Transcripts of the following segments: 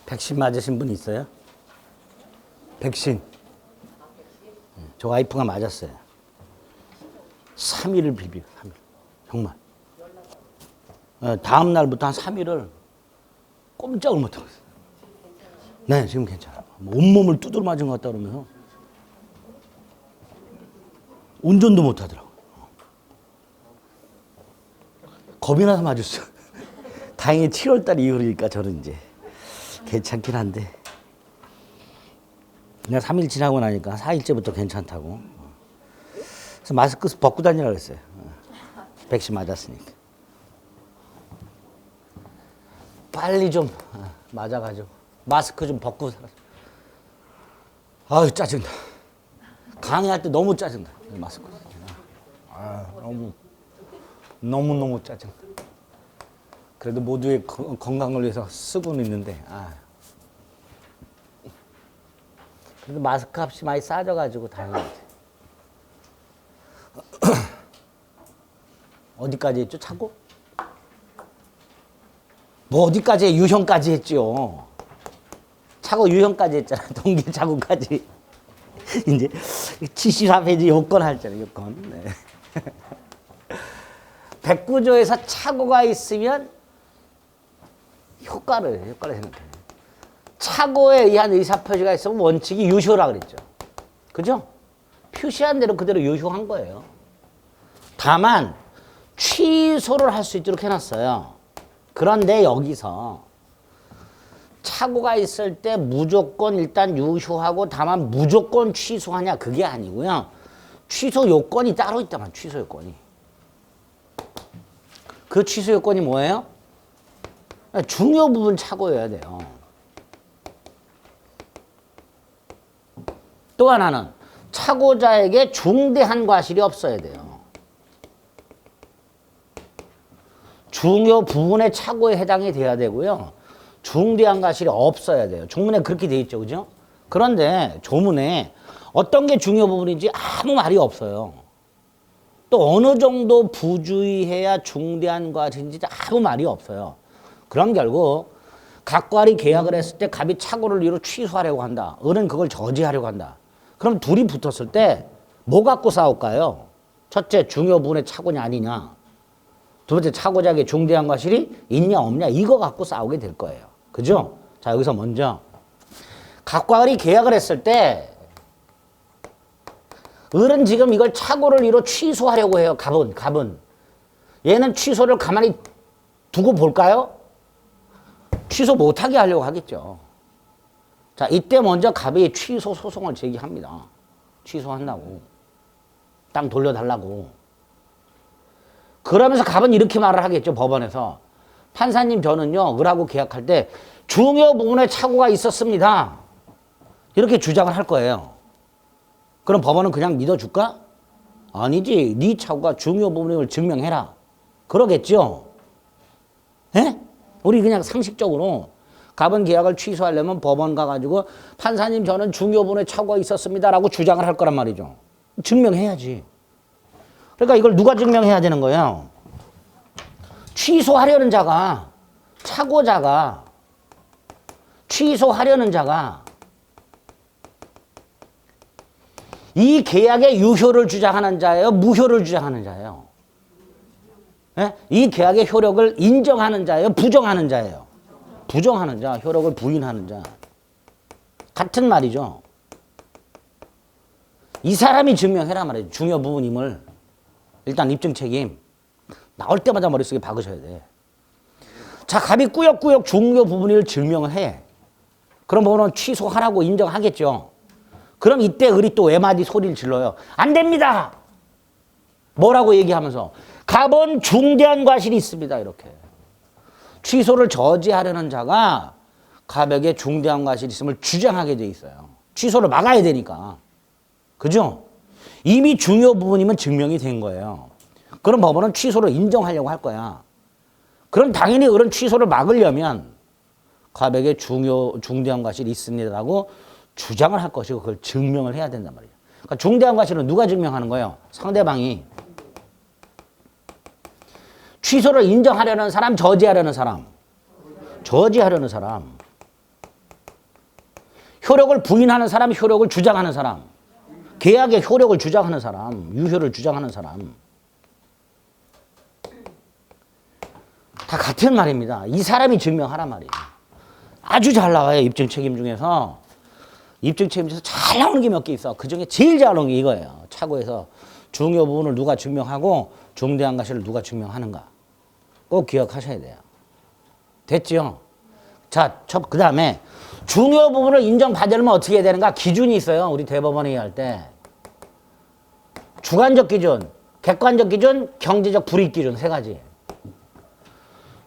백신 맞으신 분 있어요? 백신. 저 와이프가 맞았어요. 3일을 비벼, 3일. 정말. 다음 날부터 한 3일을 꼼짝을 못하고 있어요. 네, 지금 괜찮아요. 온몸을 두드려 맞은 것 같다 그러면서 운전도 못 하더라고요. 겁이 나서 맞았어요. 다행히 7월달 이후니까 저는 이제 괜찮긴 한데. 그냥 3일 지나고 나니까 4일째부터 괜찮다고. 그래서 마스크 벗고 다니라고 했어요. 백신 맞았으니까. 빨리 좀 맞아가지고 마스크 좀 벗고 살아. 아유 짜증나. 강의할 때 너무 짜증나. 마스크. 너무 짜증나. 그래도 모두의 건강을 위해서 쓰고는 있는데. 그래도 마스크 값이 많이 싸져가지고 다행이지. 어디까지 했죠? 차고? 뭐 어디까지 유형까지 했죠. 차고 유형까지 했잖아. 동계 차고까지. 이제 74페이지 요건 할잖아요. 요건. 네. 백구조에서 차고가 있으면 효과를 생각해요. 차고에 의한 의사표시가 있으면 원칙이 유효라 그랬죠. 그죠? 표시한 대로 그대로 유효한 거예요. 다만 취소를 할 수 있도록 해놨어요. 그런데 여기서 차고가 있을 때 무조건 일단 유효하고 다만 무조건 취소하냐 그게 아니고요. 취소 요건이 따로 있다만 취소 요건이. 그 취소 요건이 뭐예요? 중요 부분 차고여야 돼요. 또 하나는 차고자에게 중대한 과실이 없어야 돼요. 중요 부분의 차고에 해당이 돼야 되고요. 중대한 과실이 없어야 돼요. 종문에 그렇게 돼 있죠. 그죠? 그런데 조문에 어떤 게 중요 부분인지 아무 말이 없어요. 또 어느 정도 부주의해야 중대한 과실인지 아무 말이 없어요. 그럼 결국 갑과을이 계약을 했을 때 갑이 차고를 이루 취소하려고 한다. 을은 그걸 저지하려고 한다. 그럼 둘이 붙었을 때 뭐 갖고 싸울까요? 첫째, 중요 부분의 차고냐 아니냐. 두 번째, 차고자에게 중대한 과실이 있냐 없냐. 이거 갖고 싸우게 될 거예요. 그죠? 자, 여기서 먼저 갑과을이 계약을 했을 때 을은 지금 이걸 차고를 이루 취소하려고 해요. 갑은. 얘는 취소를 가만히 두고 볼까요? 취소 못하게 하려고 하겠죠. 자, 이때 먼저 갑이 취소 소송을 제기합니다. 취소한다고. 땅 돌려달라고. 그러면서 갑은 이렇게 말을 하겠죠. 법원에서. 판사님 저는요. 을하고 계약할 때 중요 부분에 착오가 있었습니다. 이렇게 주장을 할 거예요. 그럼 법원은 그냥 믿어줄까? 아니지. 네 착오가 중요 부분을 증명해라. 그러겠죠. 예? 우리 그냥 상식적으로 갑은 계약을 취소하려면 법원 가가지고 판사님 저는 중요 부분에 착오가 있었습니다라고 주장을 할 거란 말이죠. 증명해야지. 그러니까 이걸 누가 증명해야 되는 거예요? 취소하려는 자가, 착오자가, 취소하려는 자가 이 계약의 유효를 주장하는 자예요? 무효를 주장하는 자예요? 예? 이 계약의 효력을 인정하는 자예요? 부정하는 자예요? 부정하는 자, 효력을 부인하는 자. 같은 말이죠. 이 사람이 증명해라 말이죠. 중요 부분임을. 일단 입증 책임. 나올 때마다 머릿속에 박으셔야 돼. 자, 갑이 꾸역꾸역 중요 부분을 증명을 해. 그럼 뭐는 취소하라고 인정하겠죠. 그럼 이때 을이 또 외마디 소리를 질러요. 안 됩니다. 뭐라고 얘기하면서 갑은 중대한 과실이 있습니다. 이렇게. 취소를 저지하려는 자가 갑에게 중대한 과실이 있음을 주장하게 돼 있어요. 취소를 막아야 되니까. 그죠? 이미 중요 부분이면 증명이 된 거예요. 그럼 법원은 취소를 인정하려고 할 거야. 그럼 당연히 을은 취소를 막으려면 갑에게 중대한 과실이 있습니다라고 주장을 할 것이고 그걸 증명을 해야 된단 말이에요. 그러니까 중대한 과실은 누가 증명하는 거예요? 상대방이. 취소를 인정하려는 사람, 저지하려는 사람. 저지하려는 사람. 효력을 부인하는 사람, 효력을 주장하는 사람. 계약의 효력을 주장하는 사람, 유효를 주장하는 사람. 다 같은 말입니다. 이 사람이 증명하란 말이에요. 아주 잘 나와요. 입증 책임 중에서. 입증 책임 중에서 잘 나오는 게 몇 개 있어. 그중에 제일 잘 나오는 게 이거예요. 차고에서 중요 부분을 누가 증명하고 중대한 과실을 누가 증명하는가. 꼭 기억하셔야 돼요. 됐죠? 자, 그 다음에 중요 부분을 인정받으려면 어떻게 해야 되는가? 기준이 있어요. 우리 대법원이 할 때. 주관적 기준, 객관적 기준, 경제적 불이익 기준 세 가지.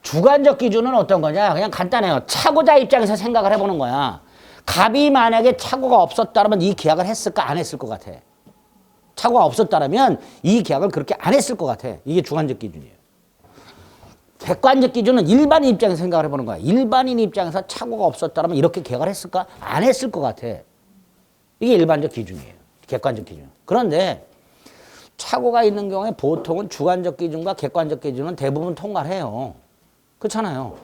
주관적 기준은 어떤 거냐? 그냥 간단해요. 차고자 입장에서 생각을 해보는 거야. 갑이 만약에 차고가 없었다면 이 계약을 했을까? 안 했을 것 같아. 차고가 없었다면 이 계약을 그렇게 안 했을 것 같아. 이게 주관적 기준이에요. 객관적 기준은 일반인 입장에서 생각을 해보는 거야. 일반인 입장에서 차고가 없었다면 이렇게 계약을 했을까? 안 했을 것 같아. 이게 일반적 기준이에요. 객관적 기준. 그런데 차고가 있는 경우에 보통은 주관적 기준과 객관적 기준은 대부분 통과를 해요. 그렇잖아요.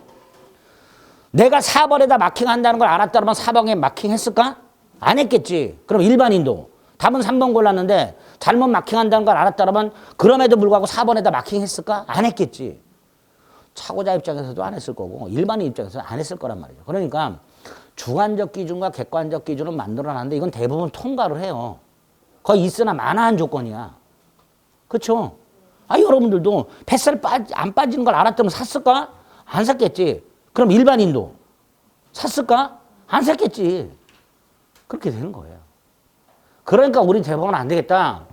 내가 4번에다 마킹한다는 걸 알았다면 4번에 마킹했을까? 안 했겠지. 그럼 일반인도 답은 3번 골랐는데 잘못 마킹한다는 걸 알았다면 그럼에도 불구하고 4번에다 마킹했을까? 안 했겠지. 차고자 입장에서도 안 했을 거고 일반인 입장에서는 안 했을 거란 말이죠. 그러니까 주관적 기준과 객관적 기준은 만들어놨는데 이건 대부분 통과를 해요. 거의 있으나 마나한 조건이야. 그렇죠? 아, 여러분들도 뱃살 안 빠지는 걸 알았다면 샀을까? 안 샀겠지. 그럼 일반인도 샀을까? 안 샀겠지. 그렇게 되는 거예요. 그러니까 우리 대법원은 안 되겠다.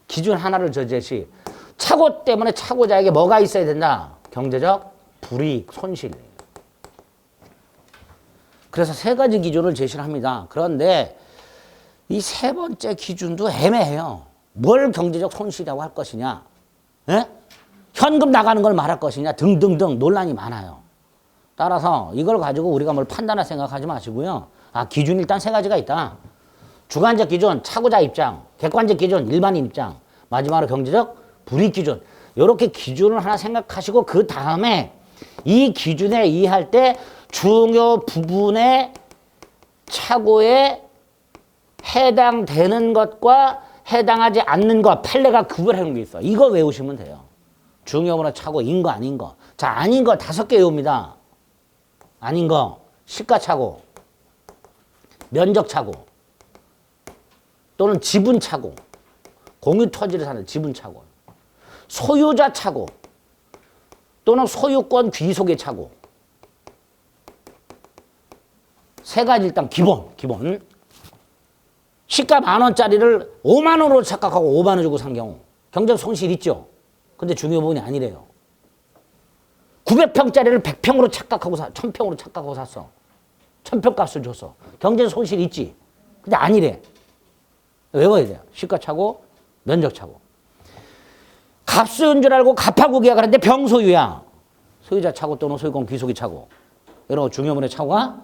기준 하나를 제시. 차고 때문에 차고자에게 뭐가 있어야 된다? 경제적 불이익, 손실. 그래서 세 가지 기준을 제시를 합니다. 그런데 이 세 번째 기준도 애매해요. 뭘 경제적 손실이라고 할 것이냐? 예? 현금 나가는 걸 말할 것이냐? 등등등 논란이 많아요. 따라서 이걸 가지고 우리가 뭘 판단할 생각하지 마시고요. 아, 기준 일단 세 가지가 있다. 주관적 기준, 차고자 입장. 객관적 기준, 일반인 입장. 마지막으로 경제적 불이익 기준. 이렇게 기준을 하나 생각하시고 그 다음에 이 기준에 의할 때 중요 부분의 차고에 해당되는 것과 해당하지 않는 것, 판례가 구별하는 게 있어. 이거 외우시면 돼요. 중요부분의 차고인 거 아닌 거. 자, 아닌 거 5개 외웁니다. 아닌 거, 시가차고, 면적차고, 또는 지분차고, 공유토지를 사는 지분차고, 소유자차고, 또는 소유권 귀속의 차고. 세 가지 일단 기본. 시가 10,000원짜리를 5만 원으로 착각하고 5만 원 주고 산 경우 경제적 손실 있죠. 근데 중요 부분이 아니래요. 900평짜리를 100평으로 착각하고 1000평으로 착각하고 샀어. 1000평 값을 줬어. 경제적 손실 있지. 근데 아니래. 외워야 돼요. 시가차고, 면적차고. 값수요인 줄 알고 값하고 계약을 하는데 병소유야. 소유자 차고 또는 소유권 귀속이 차고. 이런 중요분의 차고가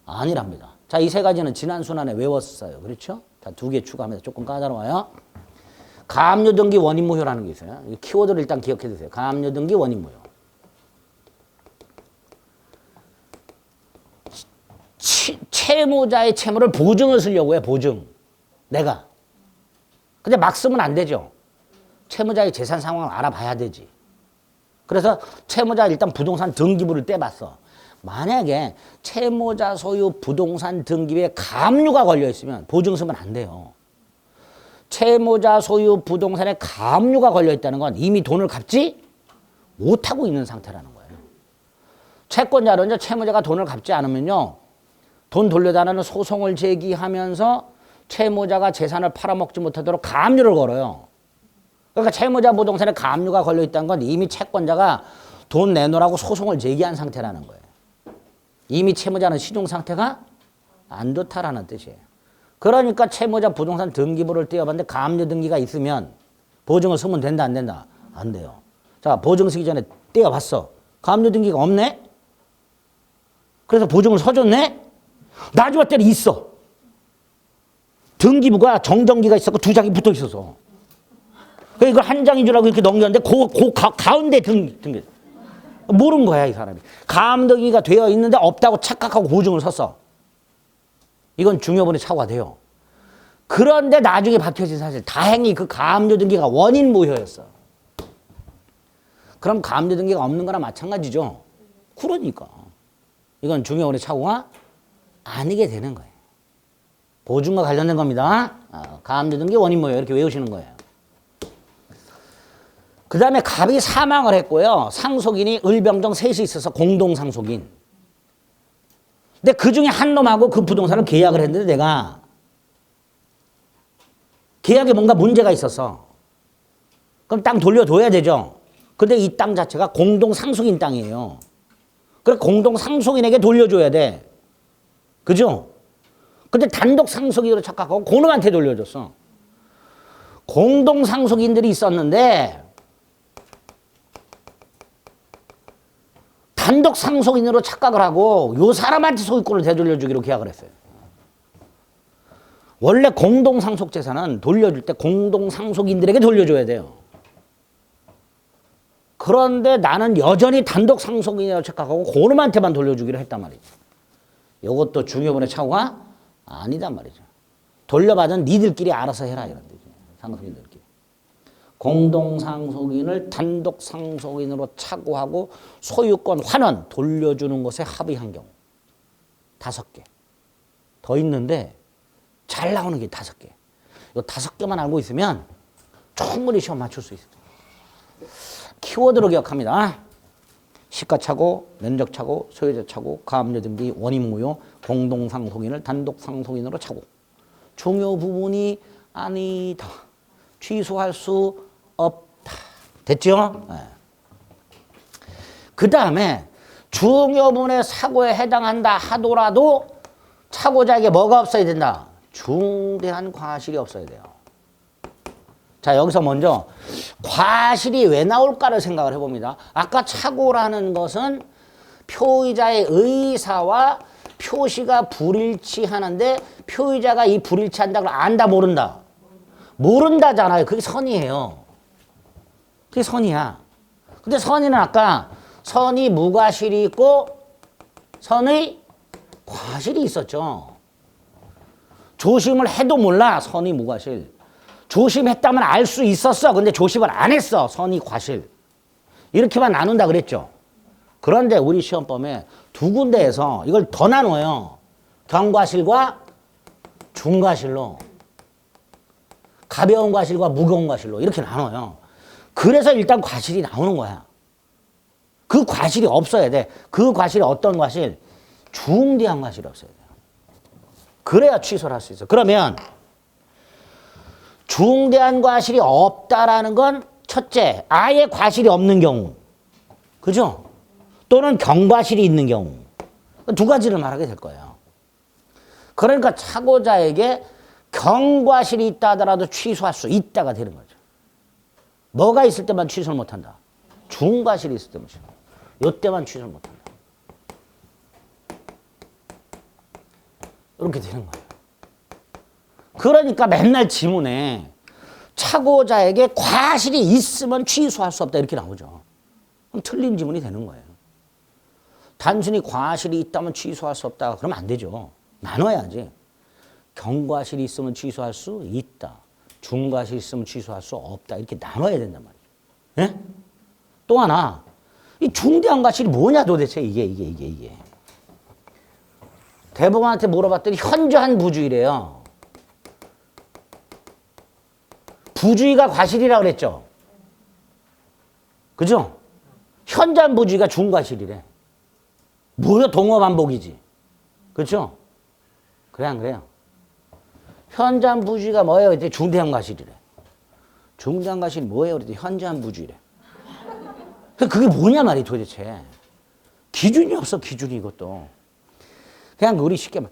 아니랍니다. 자, 이 세 가지는 지난 순환에 외웠어요. 그렇죠? 자, 2개 추가하면서 조금 까다로워요. 가압류 등기 원인무효라는 게 있어요. 이 키워드를 일단 기억해 두세요. 가압류 등기 원인무효. 채무자의 채무를 보증을 쓰려고 해. 보증. 내가. 근데 막 쓰면 안 되죠. 채무자의 재산 상황을 알아봐야 되지. 그래서 채무자 일단 부동산 등기부를 떼봤어. 만약에 채무자 소유 부동산 등기부에 가압류가 걸려 있으면 보증 쓰면 안 돼요. 채무자 소유 부동산에 가압류가 걸려 있다는 건 이미 돈을 갚지 못하고 있는 상태라는 거예요. 채권자는 이제 채무자가 돈을 갚지 않으면요, 돈 돌려달라는 소송을 제기하면서 채무자가 재산을 팔아먹지 못하도록 가압류를 걸어요. 그러니까 채무자 부동산에 가압류가 걸려 있다는 건 이미 채권자가 돈 내놓으라고 소송을 제기한 상태라는 거예요. 이미 채무자는 신용 상태가 안 좋다라는 뜻이에요. 그러니까 채무자 부동산 등기부를 떼어봤는데 가압류 등기가 있으면 보증을 쓰면 된다, 안 된다? 안 돼요. 자, 보증 쓰기 전에 떼어봤어. 가압류 등기가 없네? 그래서 보증을 서줬네? 나중에 때는 있어. 등기부가 정정기가 있었고 2장이 붙어 있어서. 그래서 이걸 한 장인 줄 알고 이렇게 넘겼는데 가운데 등기. 모르는 거야, 이 사람이. 가압류 등기가 되어 있는데 없다고 착각하고 보증을 섰어. 이건 중요분의 착오가 돼요. 그런데 나중에 밝혀진 사실, 다행히 그 가압류 등기가 원인 무효였어. 그럼 가압류 등기가 없는 거나 마찬가지죠. 그러니까 이건 중요분의 착오가 아니게 되는 거예요. 보증과 관련된 겁니다. 가압류 등기 원인 무효 이렇게 외우시는 거예요. 그 다음에 갑이 사망을 했고요. 상속인이 을병정 셋이 있어서 공동상속인. 근데 그 중에 한 놈하고 그 부동산을 계약을 했는데 내가 계약에 뭔가 문제가 있었어. 그럼 땅 돌려줘야 되죠. 근데 이 땅 자체가 공동상속인 땅이에요. 그래 공동상속인에게 돌려줘야 돼. 그죠? 근데 단독 상속인으로 착각하고 그놈한테 돌려줬어. 공동상속인들이 있었는데 단독 상속인으로 착각을 하고 요 사람한테 소유권을 되돌려주기로 계약을 했어요. 원래 공동상속재산은 돌려줄 때 공동상속인들에게 돌려줘야 돼요. 그런데 나는 여전히 단독 상속인이라고 착각하고 그놈한테만 돌려주기로 했단 말이죠. 이것도 중요분의 착오가 아니단 말이죠. 돌려받은 니들끼리 알아서 해라 이런 뜻이에요. 상속인들끼리. 공동상속인을 단독상속인으로 착오하고 소유권 환원 돌려주는 것에 합의한 경우 5개. 더 있는데 잘 나오는 게 5개. 이 5개만 알고 있으면 충분히 시험 맞출 수 있어요. 키워드로 기억합니다. 시가착오, 면적착오, 소유자착오, 가압류 등기, 원인무효, 공동상속인을 단독상속인으로 착오. 중요 부분이 아니다. 취소할 수 없다. 됐죠? 네. 그 다음에 중요분의 사고에 해당한다 하더라도 착오자에게 뭐가 없어야 된다? 중대한 과실이 없어야 돼요. 자, 여기서 먼저 과실이 왜 나올까를 생각을 해봅니다. 아까 착오라는 것은 표의자의 의사와 표시가 불일치하는데 표의자가 이 불일치한다고 안다 모른다? 모른다잖아요. 그게 선이에요. 그게 선이야. 근데 선이는 아까 선이 무과실이 있고 선의 과실이 있었죠. 조심을 해도 몰라 선이 무과실. 조심했다면 알 수 있었어. 근데 조심을 안 했어. 선의 과실. 이렇게만 나눈다 그랬죠. 그런데 우리 시험범에 2군데에서 이걸 더 나눠요. 경과실과 중과실로. 가벼운 과실과 무거운 과실로 이렇게 나눠요. 그래서 일단 과실이 나오는 거야. 그 과실이 없어야 돼. 그 과실이 어떤 과실? 중대한 과실이 없어야 돼요. 그래야 취소를 할 수 있어. 그러면 중대한 과실이 없다라는 건 첫째, 아예 과실이 없는 경우. 그죠? 또는 경과실이 있는 경우. 2가지를 말하게 될 거예요. 그러니까 착오자에게 경과실이 있다 하더라도 취소할 수 있다가 되는 거죠. 뭐가 있을 때만 취소를 못한다? 중과실이 있을 때만 취소. 이때만 취소를 못한다. 이렇게 되는 거예요. 그러니까 맨날 지문에 착오자에게 과실이 있으면 취소할 수 없다 이렇게 나오죠. 그럼 틀린 지문이 되는 거예요. 단순히 과실이 있다면 취소할 수 없다 그러면 안 되죠. 나눠야지. 경과실이 있으면 취소할 수 있다. 중과실이 있으면 취소할 수 없다. 이렇게 나눠야 된단 말이죠. 예? 또 하나, 이 중대한 과실이 뭐냐 도대체 이게. 대법원한테 물어봤더니 현저한 부주의래요. 부주의가 과실이라고 그랬죠. 그죠? 현저한 부주의가 중과실이래. 뭐야 동어반복이지. 그렇죠? 그래 안 그래요? 현저한 부주의가 뭐예요? 이제 중대한 과실이래. 중대한 과실이 뭐예요? 그랬더니 현저한 부주의래. 그게 뭐냐 말이 도대체. 기준이 없어 기준이 이것도. 그냥 우리 쉽게 말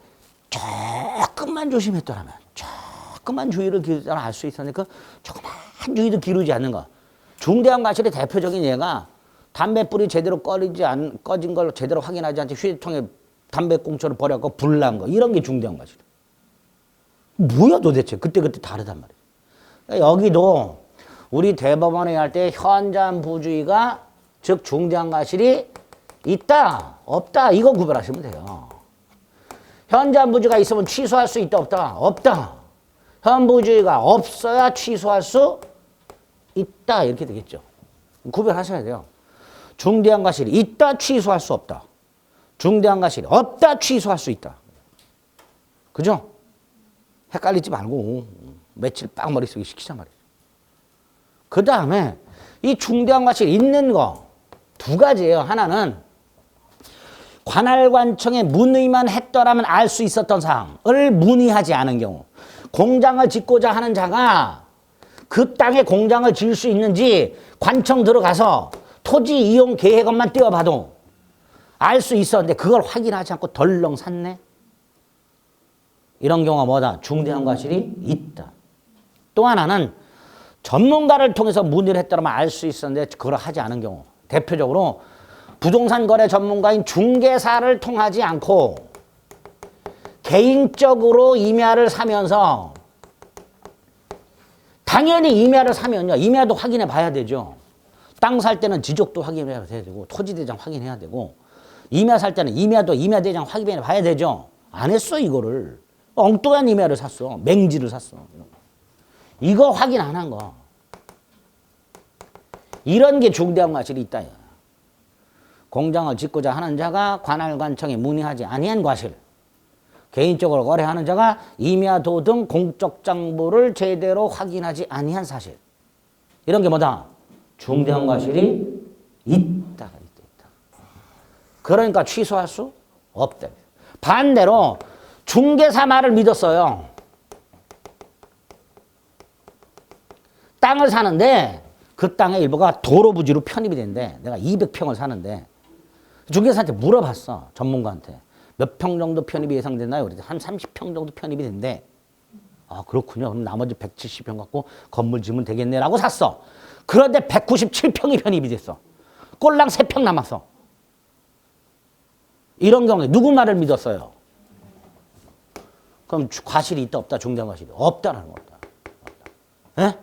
조금만 조심했더라면 조금만 주의를 기울이면 알 수 있었으니까 조금만 주의도 기울이지 않는 거. 중대한 과실의 대표적인 예가 담뱃불이 제대로 꺼진 걸 제대로 확인하지 않지 휴지통에 담배꽁초를 버려갖고 불 난 거. 이런 게 중대한 과실. 뭐야 도대체. 그때그때 다르단 말이에요. 그러니까 여기도 우리 대법원에 할 때 현저한 부주의가 즉 중대한 과실이 있다 없다 이거 구별하시면 돼요. 현재부지가 있으면 취소할 수 있다 없다? 없다. 현부지가 없어야 취소할 수 있다 이렇게 되겠죠. 구별하셔야 돼요. 중대한 과실이 있다 취소할 수 없다. 중대한 과실이 없다 취소할 수 있다. 그죠? 헷갈리지 말고 며칠 빡 머릿속에 시키자 말이에요. 그 다음에 이 중대한 과실이 있는 거 두 가지예요. 하나는 관할관청에 문의만 했더라면 알 수 있었던 사항을 문의하지 않은 경우. 공장을 짓고자 하는 자가 그 땅에 공장을 지을 수 있는지 관청 들어가서 토지 이용 계획안만 띄워봐도 알 수 있었는데 그걸 확인하지 않고 덜렁 샀네. 이런 경우가 뭐다? 중대한 과실이 있다. 또 하나는 전문가를 통해서 문의를 했더라면 알 수 있었는데 그걸 하지 않은 경우. 대표적으로 부동산 거래 전문가인 중개사를 통하지 않고 개인적으로 임야를 사면서 당연히 임야를 사면요. 임야도 확인해 봐야 되죠. 땅 살 때는 지적도 확인해야 되고 토지대장 확인해야 되고 임야 살 때는 임야도 임야대장 확인해 봐야 되죠. 안 했어 이거를. 엉뚱한 임야를 샀어. 맹지를 샀어. 이거 확인 안 한 거. 이런 게 중대한 과실이 있다. 공장을 짓고자 하는 자가 관할관청에 문의하지 아니한 과실. 개인적으로 거래하는 자가 임야도 등 공적 정보를 제대로 확인하지 아니한 사실. 이런 게 뭐다? 중대한 과실이 있다. 그러니까 취소할 수 없다. 반대로 중개사 말을 믿었어요. 땅을 사는데 그 땅의 일부가 도로 부지로 편입이 된대. 내가 200평을 사는데 중개사한테 물어봤어. 전문가한테. 몇 평 정도 편입이 예상됐나요? 그래서 한 30평 정도 편입이 된대. 아 그렇군요. 그럼 나머지 170평 갖고 건물 지으면 되겠네라고 샀어. 그런데 197평이 편입이 됐어. 꼴랑 3평 남았어. 이런 경우에 누구 말을 믿었어요? 그럼 과실이 있다 없다? 중대한 과실이 없다라는 겁니다. 예?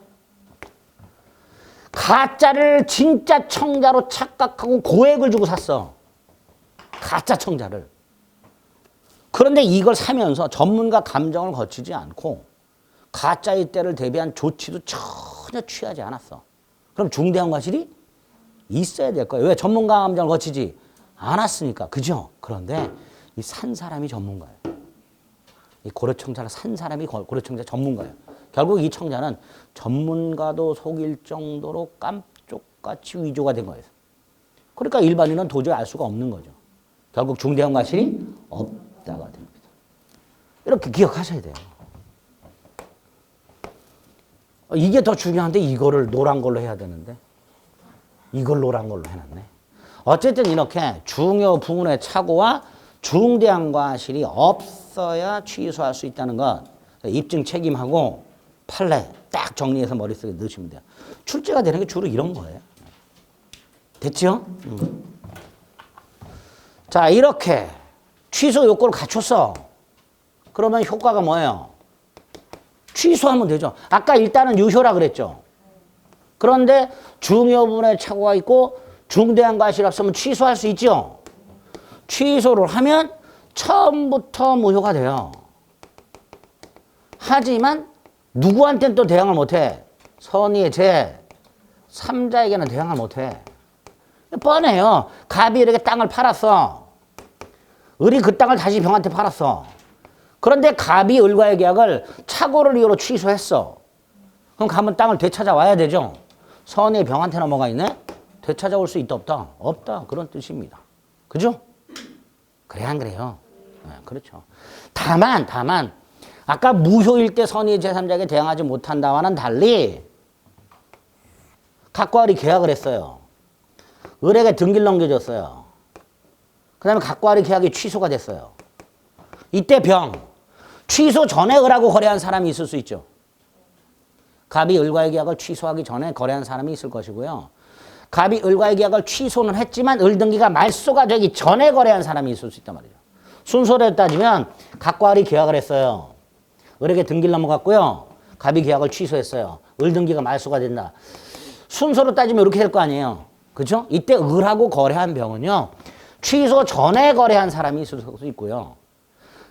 가짜를 진짜 청자로 착각하고 고액을 주고 샀어. 가짜 청자를. 그런데 이걸 사면서 전문가 감정을 거치지 않고 가짜의 때를 대비한 조치도 전혀 취하지 않았어. 그럼 중대한 과실이 있어야 될 거예요. 왜? 전문가 감정을 거치지 않았으니까. 그죠? 그런데 이 산 사람이 전문가예요. 이 고려청자를 산 사람이 고려청자 전문가예요. 결국 이 청자는 전문가도 속일 정도로 깜쪽같이 위조가 된 거예요. 그러니까 일반인은 도저히 알 수가 없는 거죠. 결국 중대한 과실이 없다가 됩니다. 이렇게 기억하셔야 돼요. 이게 더 중요한데 이거를 노란 걸로 해야 되는데 이걸 노란 걸로 해놨네. 어쨌든 이렇게 중요 부분의 착오와 중대한 과실이 없어야 취소할 수 있다는 것 입증 책임하고 판례 딱 정리해서 머릿속에 넣으시면 돼요. 출제가 되는 게 주로 이런 거예요. 됐죠? 자 이렇게 취소 요건을 갖췄어. 그러면 효과가 뭐예요? 취소하면 되죠. 아까 일단은 유효라 그랬죠. 그런데 중요 부분에 착오가 있고 중대한 과실이 없으면 취소할 수 있죠. 취소를 하면 처음부터 무효가 돼요. 하지만 누구한테는 또 대항을 못해. 선의의 제 3자에게는 대항을 못해. 뻔해요. 갑이 이렇게 땅을 팔았어. 을이 그 땅을 다시 병한테 팔았어. 그런데 갑이 을과의 계약을 착오를 이유로 취소했어. 그럼 갑은 땅을 되찾아와야 되죠. 선의의 병한테나 뭐가 있네? 되찾아올 수 있다 없다? 없다. 그런 뜻입니다. 그죠? 그래야 안 그래요? 네, 그렇죠. 다만 아까 무효일 때 선의 제3자에게 대항하지 못한다와는 달리 갑과 을이 계약을 했어요. 을에게 등기를 넘겨줬어요. 그 다음에 갑과 을의 계약이 취소가 됐어요. 이때 병, 취소 전에 을하고 거래한 사람이 있을 수 있죠. 갑이 을과의 계약을 취소하기 전에 거래한 사람이 있을 것이고요. 갑이 을과의 계약을 취소는 했지만 을 등기가 말소가 되기 전에 거래한 사람이 있을 수 있단 말이죠. 순서를 따지면 갑과 을이 계약을 했어요. 을에게 등기를 넘어갔고요. 갑이 계약을 취소했어요. 을 등기가 말소가 된다. 순서로 따지면 이렇게 될 거 아니에요. 그죠? 이때 을하고 거래한 병은요. 취소 전에 거래한 사람이 있을 수 있고요.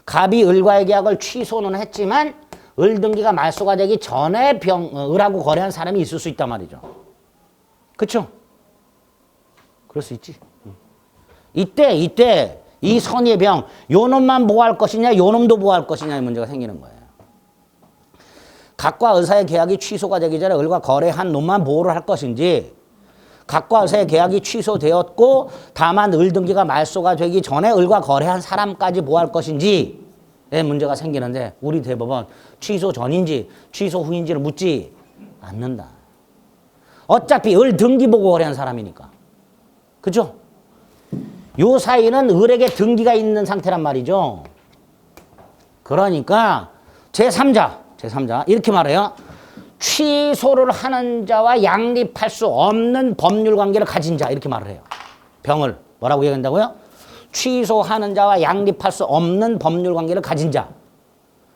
갑이 을과의 계약을 취소는 했지만 을 등기가 말소가 되기 전에 을하고 거래한 사람이 있을 수 있단 말이죠. 그렇죠? 그럴 수 있지. 이때 이 선의의 병, 요 놈만 보호할 것이냐, 요 놈도 보호할 것이냐의 문제가 생기는 거예요. 갑과 을 사이의 계약이 취소가 되기 전에 을과 거래한 놈만 보호를 할 것인지, 갑과 을 사이의 계약이 취소되었고 다만 을 등기가 말소가 되기 전에 을과 거래한 사람까지 보호할 것인지의 문제가 생기는데, 우리 대법원 취소 전인지 취소 후인지를 묻지 않는다. 어차피 을 등기 보고 거래한 사람이니까. 그죠? 요 사이는 을에게 등기가 있는 상태란 말이죠. 그러니까 제3자 이렇게 말해요. 취소를 하는 자와 양립할 수 없는 법률 관계를 가진 자, 이렇게 말을 해요. 병을 뭐라고 얘기한다고요? 취소하는 자와 양립할 수 없는 법률 관계를 가진 자.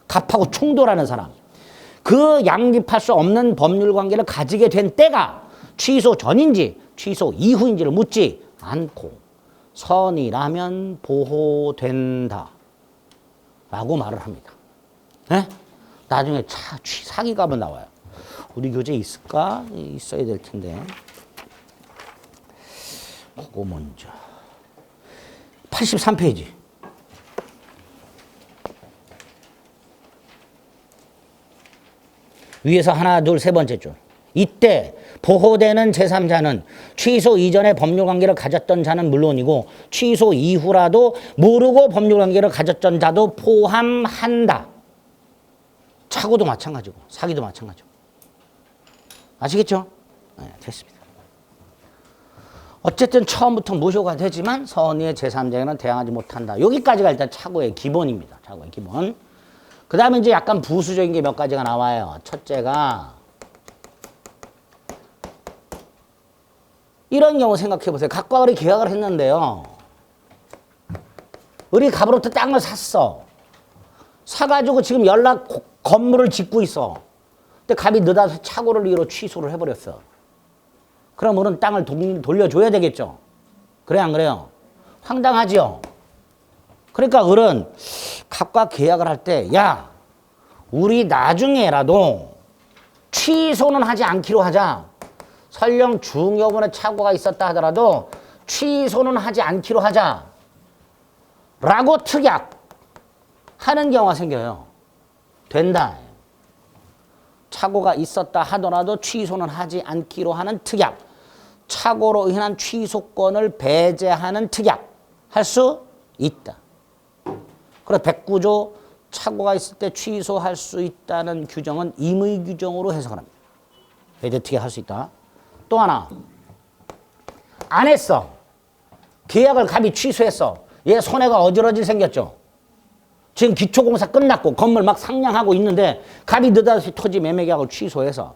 갑하고 충돌하는 사람. 그 양립할 수 없는 법률 관계를 가지게 된 때가 취소 전인지 취소 이후인지를 묻지 않고 선이라면 보호된다 라고 말을 합니다. 네? 나중에 사기갑은 나와요. 우리 교재에 있을까? 있어야 될 텐데. 그거 먼저. 83페이지. 위에서 하나, 둘, 세 번째 줄. 이때 보호되는 제3자는 취소 이전에 법률관계를 가졌던 자는 물론이고 취소 이후라도 모르고 법률관계를 가졌던 자도 포함한다. 차고도 마찬가지고 사기도 마찬가지고. 아시겠죠? 네, 됐습니다. 어쨌든 처음부터 무효가 되지만 선의의 제3자에게는 대항하지 못한다. 여기까지가 일단 차고의 기본입니다. 차고의 기본. 그 다음에 이제 약간 부수적인 게 몇 가지가 나와요. 첫째가 이런 경우 생각해 보세요. 갑과 을이 계약을 했는데요. 을이 갑으로부터 땅을 샀어. 사가지고 지금 건물을 짓고 있어. 근데 갑이 느닷없이 착오를 이유로 취소를 해버렸어. 그럼 을은 땅을 돌려줘야 되겠죠. 그래 안 그래요? 황당하죠. 그러니까 을은 갑과 계약을 할 때 야, 우리 나중에라도 취소는 하지 않기로 하자. 설령 중요분의 착오가 있었다 하더라도 취소는 하지 않기로 하자. 라고 특약 하는 경우가 생겨요. 된다. 착오가 있었다 하더라도 취소는 하지 않기로 하는 특약. 착오로 인한 취소권을 배제하는 특약. 할 수 있다. 그래서 109조 착오가 있을 때 취소할 수 있다는 규정은 임의 규정으로 해석을 합니다. 배제 특약 할 수 있다. 또 하나. 안 했어. 계약을 갑이 취소했어. 얘 손해가 어지러질 생겼죠. 지금 기초공사 끝났고 건물 막 상량하고 있는데 갑이 느닷없이 토지 매매 계약을 취소해서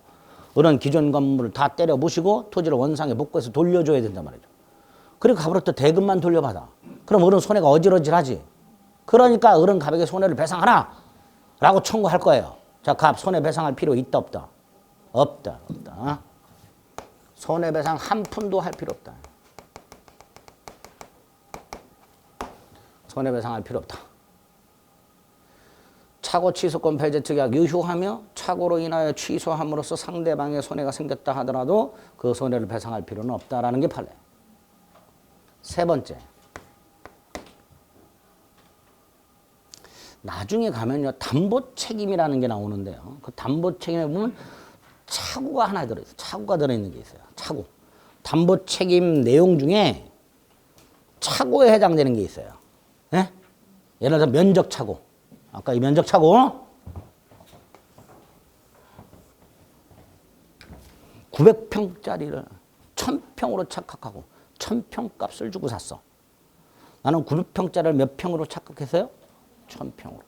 을은 기존 건물을 다 때려 부시고 토지를 원상에 복구해서 돌려줘야 된단 말이죠. 그리고 갑으로부터 대금만 돌려받아. 그럼 을은 손해가 어지러질하지. 그러니까 을은 갑에게 손해를 배상하라 라고 청구할 거예요. 자, 갑 손해배상할 필요 있다 없다? 없다. 손해배상 한 푼도 할 필요 없다. 손해배상할 필요 없다. 착오 취소권 배제 특약 유효하며 착오로 인하여 취소함으로써 상대방의 손해가 생겼다 하더라도 그 손해를 배상할 필요는 없다라는 게 판례. 세 번째. 나중에 가면요, 담보 책임이라는 게 나오는데요. 그 담보 책임에 보면 착오가 하나 들어있어요. 착오가 들어있는 게 있어요. 착오. 담보 책임 내용 중에 착오에 해당되는 게 있어요. 네? 예를 들어서 면적 착오. 아까 이 면적 착오. 900평짜리를 1000평으로 착각하고 1000평 값을 주고 샀어. 나는 900평짜리를 몇 평으로 착각했어요? 1000평으로.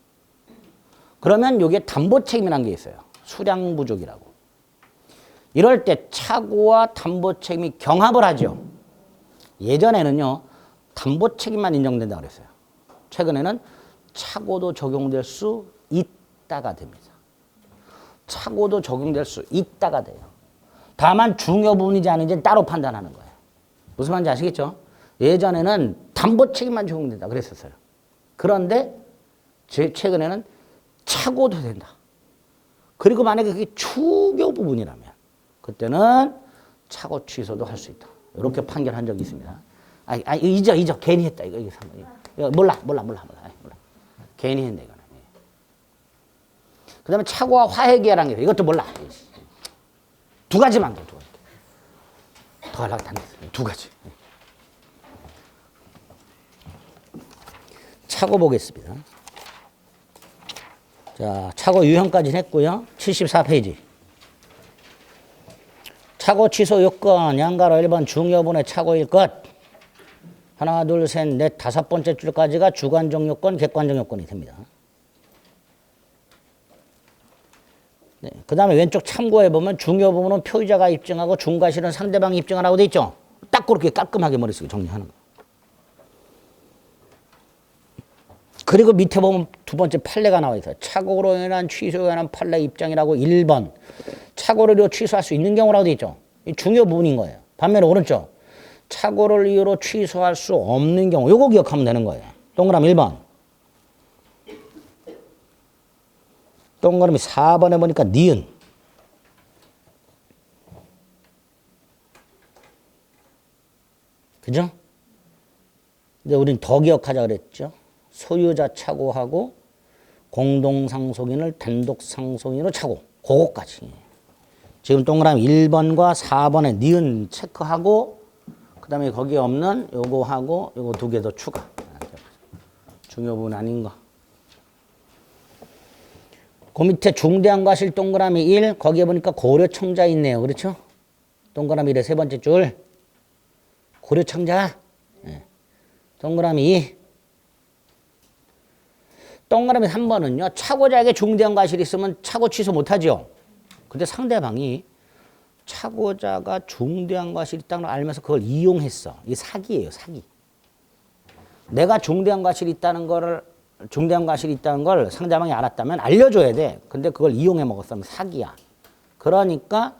그러면 여기에 담보 책임이라는 게 있어요. 수량 부족이라고. 이럴 때 착오와 담보 책임이 경합을 하죠. 예전에는요, 담보 책임만 인정된다고 그랬어요. 최근에는 착오도 적용될 수 있다가 됩니다. 착오도 적용될 수 있다가 돼요. 다만 중요 부분이지 아닌지는 따로 판단하는 거예요. 무슨 말인지 아시겠죠? 예전에는 담보 책임만 적용된다 그랬었어요. 그런데 최근에는 착오도 된다. 그리고 만약에 그게 추교 부분이라면 그때는 착오 취소도 할 수 있다. 이렇게 판결한 적이 있습니다. 잊어. 괜히 했다. 이거 몰라. 괜히 했네, 이거는. 그 다음에 착오와 화해기라는 게 이것도 몰라. 두 가지만 더. 더 하려고 안 됐어요. 두 가지. 착오 보겠습니다. 자, 착오 유형까지는 했고요. 74페이지. 착오 취소 요건, 양가로 1번 중요분의 착오일 것. 하나, 둘, 셋, 넷, 다섯 번째 줄까지가 주관적 요건, 객관적 요건이 됩니다. 네, 그 다음에 왼쪽 참고해 보면 중요 부분은 표의자가 입증하고 중과실은 상대방이 입증하라고 돼 있죠. 딱 그렇게 깔끔하게 머릿속에 정리하는 거. 그리고 밑에 보면 두 번째 판례가 나와 있어요. 착오로 인한 취소에 관한 판례 입장이라고 1번. 착오를 취소할 수 있는 경우라고 돼 있죠. 이 중요 부분인 거예요. 반면에 오른쪽. 착오를 이유로 취소할 수 없는 경우. 요거 기억하면 되는 거예요. 동그라미 1번. 동그라미 4번에 보니까 니은. 그죠? 이제 우린 더 기억하자 그랬죠. 소유자 착오하고 공동상속인을 단독상속인으로 착오. 그거까지. 지금 동그라미 1번과 4번에 니은 체크하고 그 다음에 거기에 없는 요거하고 요거 두 개 더 추가. 중요 부분 아닌 거. 그 밑에 중대한 과실 동그라미 1, 거기에 보니까 고려청자 있네요. 그렇죠? 동그라미 1의 세 번째 줄. 고려청자. 네. 동그라미 2. 동그라미 3번은요. 착오자에게 중대한 과실이 있으면 착오 취소 못하죠. 근데 상대방이 착오자가 중대한 과실이 있다는 걸 알면서 그걸 이용했어. 이게 사기예요. 사기. 내가 중대한 과실이 있다는 걸 상대방이 알았다면 알려줘야 돼. 근데 그걸 이용해 먹었으면 사기야. 그러니까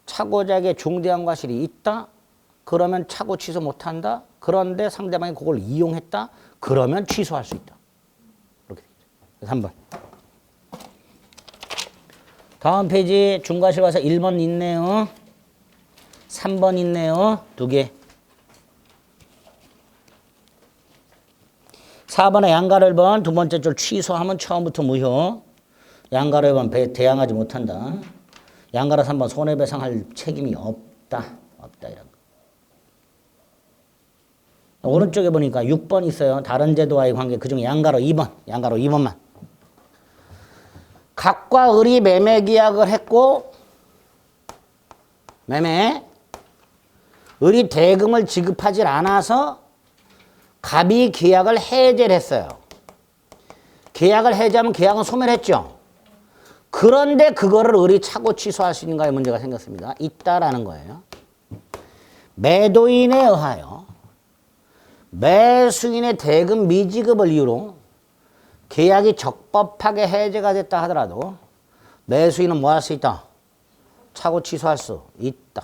착오자에게 중대한 과실이 있다. 그러면 착오 취소 못한다. 그런데 상대방이 그걸 이용했다. 그러면 취소할 수 있다. 이렇게 되죠. 3번. 다음 페이지 중과실 와서 1번 있네요. 3번 있네요. 두 개. 4번에 양가로 1번 두 번째 줄 취소하면 처음부터 무효. 양가로 1번 대항하지 못한다. 양가로 3번 손해배상할 책임이 없다. 이런 거. 오른쪽에 보니까 6번 있어요. 다른 제도와의 관계 그중에 양가로 2번. 양가로 2번만. 갑과 을이 매매 계약을 했고 매매 을이 대금을 지급하지 않아서 갑이 계약을 해제를 했어요. 계약을 해제하면 계약은 소멸했죠. 그런데 그거를 을이 착오 취소할 수 있는가에 문제가 생겼습니다. 있다라는 거예요. 매도인에 의하여 매수인의 대금 미지급을 이유로 계약이 적법하게 해제가 됐다 하더라도 매수인은 뭐 할 수 있다? 착오 취소할 수 있다.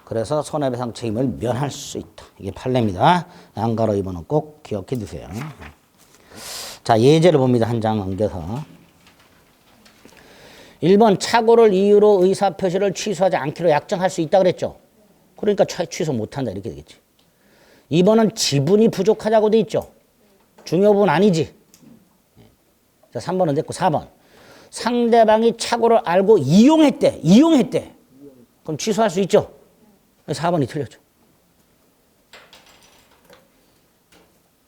그래서 손해배상 책임을 면할 수 있다. 이게 판례입니다. 양가로 2번은 꼭 기억해 두세요. 자, 예제를 봅니다. 한 장 옮겨서. 1번 착오를 이유로 의사표시를 취소하지 않기로 약정할 수 있다 그랬죠. 그러니까 취소 못한다 이렇게 되겠지. 2번은 지분이 부족하다고 돼 있죠. 중요 부분 아니지. 자, 3번은 됐고 4번. 상대방이 착오를 알고 이용했대. 그럼 취소할 수 있죠. 4번이 틀렸죠.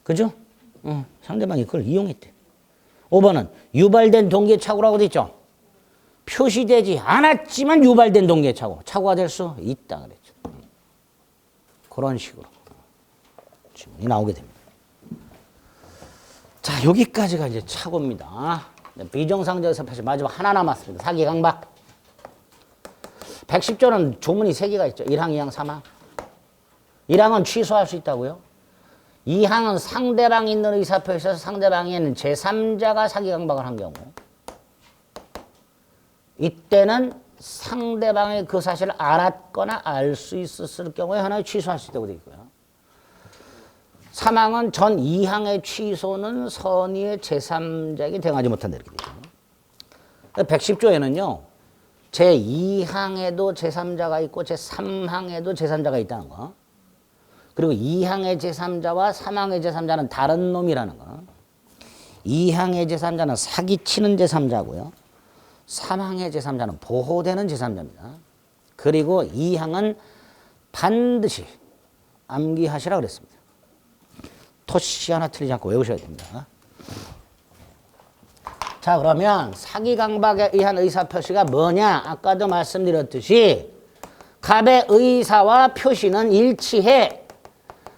그죠? 상대방이 그걸 이용했대. 5번은 유발된 동기의 착오라고 돼 있죠. 표시되지 않았지만 유발된 동기의 착오가 될 수 있다 그랬죠. 그런 식으로 질문이 나오게 됩니다. 자, 여기까지가 이제 착오입니다. 비정상적에서 마지막 하나 남았습니다. 사기 강박. 110조는 조문이 3개가 있죠. 1항, 2항, 3항. 1항은 취소할 수 있다고요. 2항은 상대방이 있는 의사표시에서 상대방에는 제3자가 사기 강박을 한 경우. 이때는 상대방의 그 사실을 알았거나 알 수 있었을 경우에 하나의 취소할 수 있다고 되어 있고요. 사망은 전 2항의 취소는 선의의 제3자에게 대응하지 못한다. 이렇게 되죠. 110조에는요. 제2항에도 제3자가 있고 제3항에도 제3자가 있다는 거. 그리고 2항의 제3자와 3항의 제3자는 다른 놈이라는 거. 2항의 제3자는 사기치는 제3자고요. 3항의 제3자는 보호되는 제3자입니다. 그리고 2항은 반드시 암기하시라 그랬습니다. 토시 하나 틀리지 않고 외우셔야 됩니다. 자, 그러면 사기 강박에 의한 의사표시가 뭐냐? 아까도 말씀드렸듯이 갑의 의사와 표시는 일치해.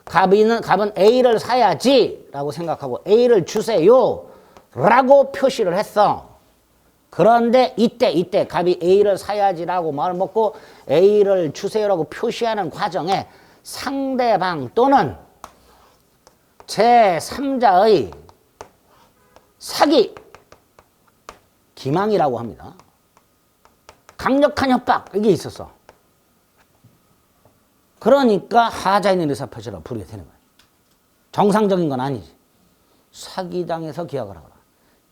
갑은 A를 사야지 라고 생각하고 A를 주세요 라고 표시를 했어. 그런데 이때 갑이 A를 사야지라고 마음을 먹고 A를 주세요라고 표시하는 과정에 상대방 또는 제3자의 사기, 기망이라고 합니다. 강력한 협박, 이게 있었어. 그러니까 하자 있는 의사표시라고 부르게 되는 거예요. 정상적인 건 아니지. 사기당해서 기각을 하거나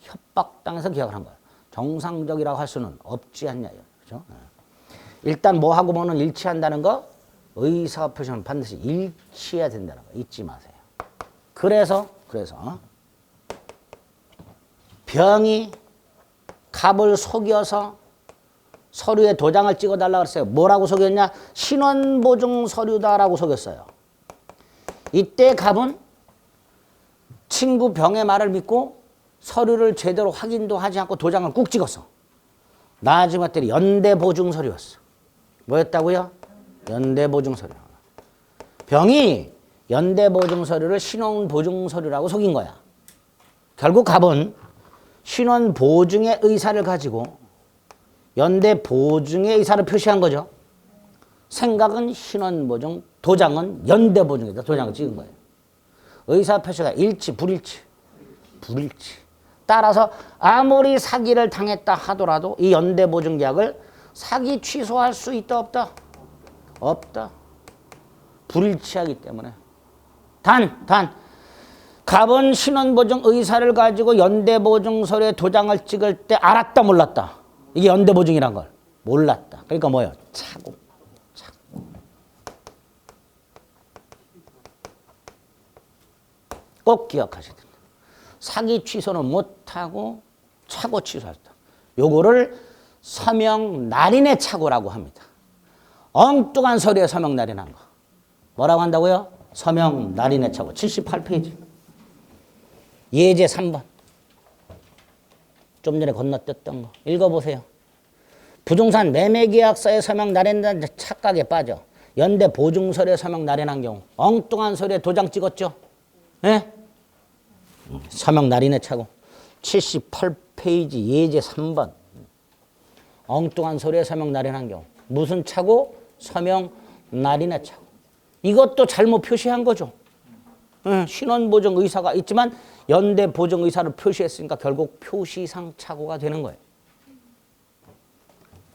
협박당해서 기각을 한 거야. 정상적이라고 할 수는 없지 않냐. 그렇죠? 일단 뭐하고 뭐는 일치한다는 거, 의사표시는 반드시 일치해야 된다는 거 잊지 마세요. 그래서 병이 갑을 속여서 서류에 도장을 찍어달라고 했어요. 뭐라고 속였냐? 신원보증 서류다라고 속였어요. 이때 갑은 친구 병의 말을 믿고 서류를 제대로 확인도 하지 않고 도장을 꾹 찍었어. 나중에 봤더니 연대보증 서류였어. 뭐였다고요? 연대보증 서류. 병이 연대보증 서류를 신원보증 서류라고 속인 거야. 결국 갑은 신원보증의 의사를 가지고 연대보증의 의사를 표시한 거죠. 생각은 신원보증, 도장은 연대보증에다 도장을 찍은 거예요. 의사표시가 일치, 불일치. 따라서 아무리 사기를 당했다 하더라도 이 연대보증계약을 사기 취소할 수 있다 없다? 없다. 불일치하기 때문에. 갑은 신원보증 의사를 가지고 연대보증 서류에 도장을 찍을 때 알았다 몰랐다? 이게 연대보증이란 걸 몰랐다. 그러니까 뭐예요? 착오. 꼭 기억하셔야 됩니다. 사기 취소는 못하고 착오 취소했다. 요거를 서명 날인의 착오라고 합니다. 엉뚱한 서류에 서명 날인한 거. 뭐라고 한다고요? 서명 날인의 착오. 78페이지. 예제 3번. 좀 전에 건너뛰었던 거. 읽어보세요. 부동산 매매계약서에 서명 날인한 착각에 빠져 연대 보증서류에 서명 날인한 경우 엉뚱한 서류에 도장 찍었죠? 예? 서명 날인의 착오. 78페이지 예제 3번. 엉뚱한 서류에 서명 날인한 경우. 무슨 착오? 서명 날인의 착오. 이것도 잘못 표시한 거죠. 신원보증 의사가 있지만 연대보증 의사를 표시했으니까 결국 표시상 착오가 되는 거예요.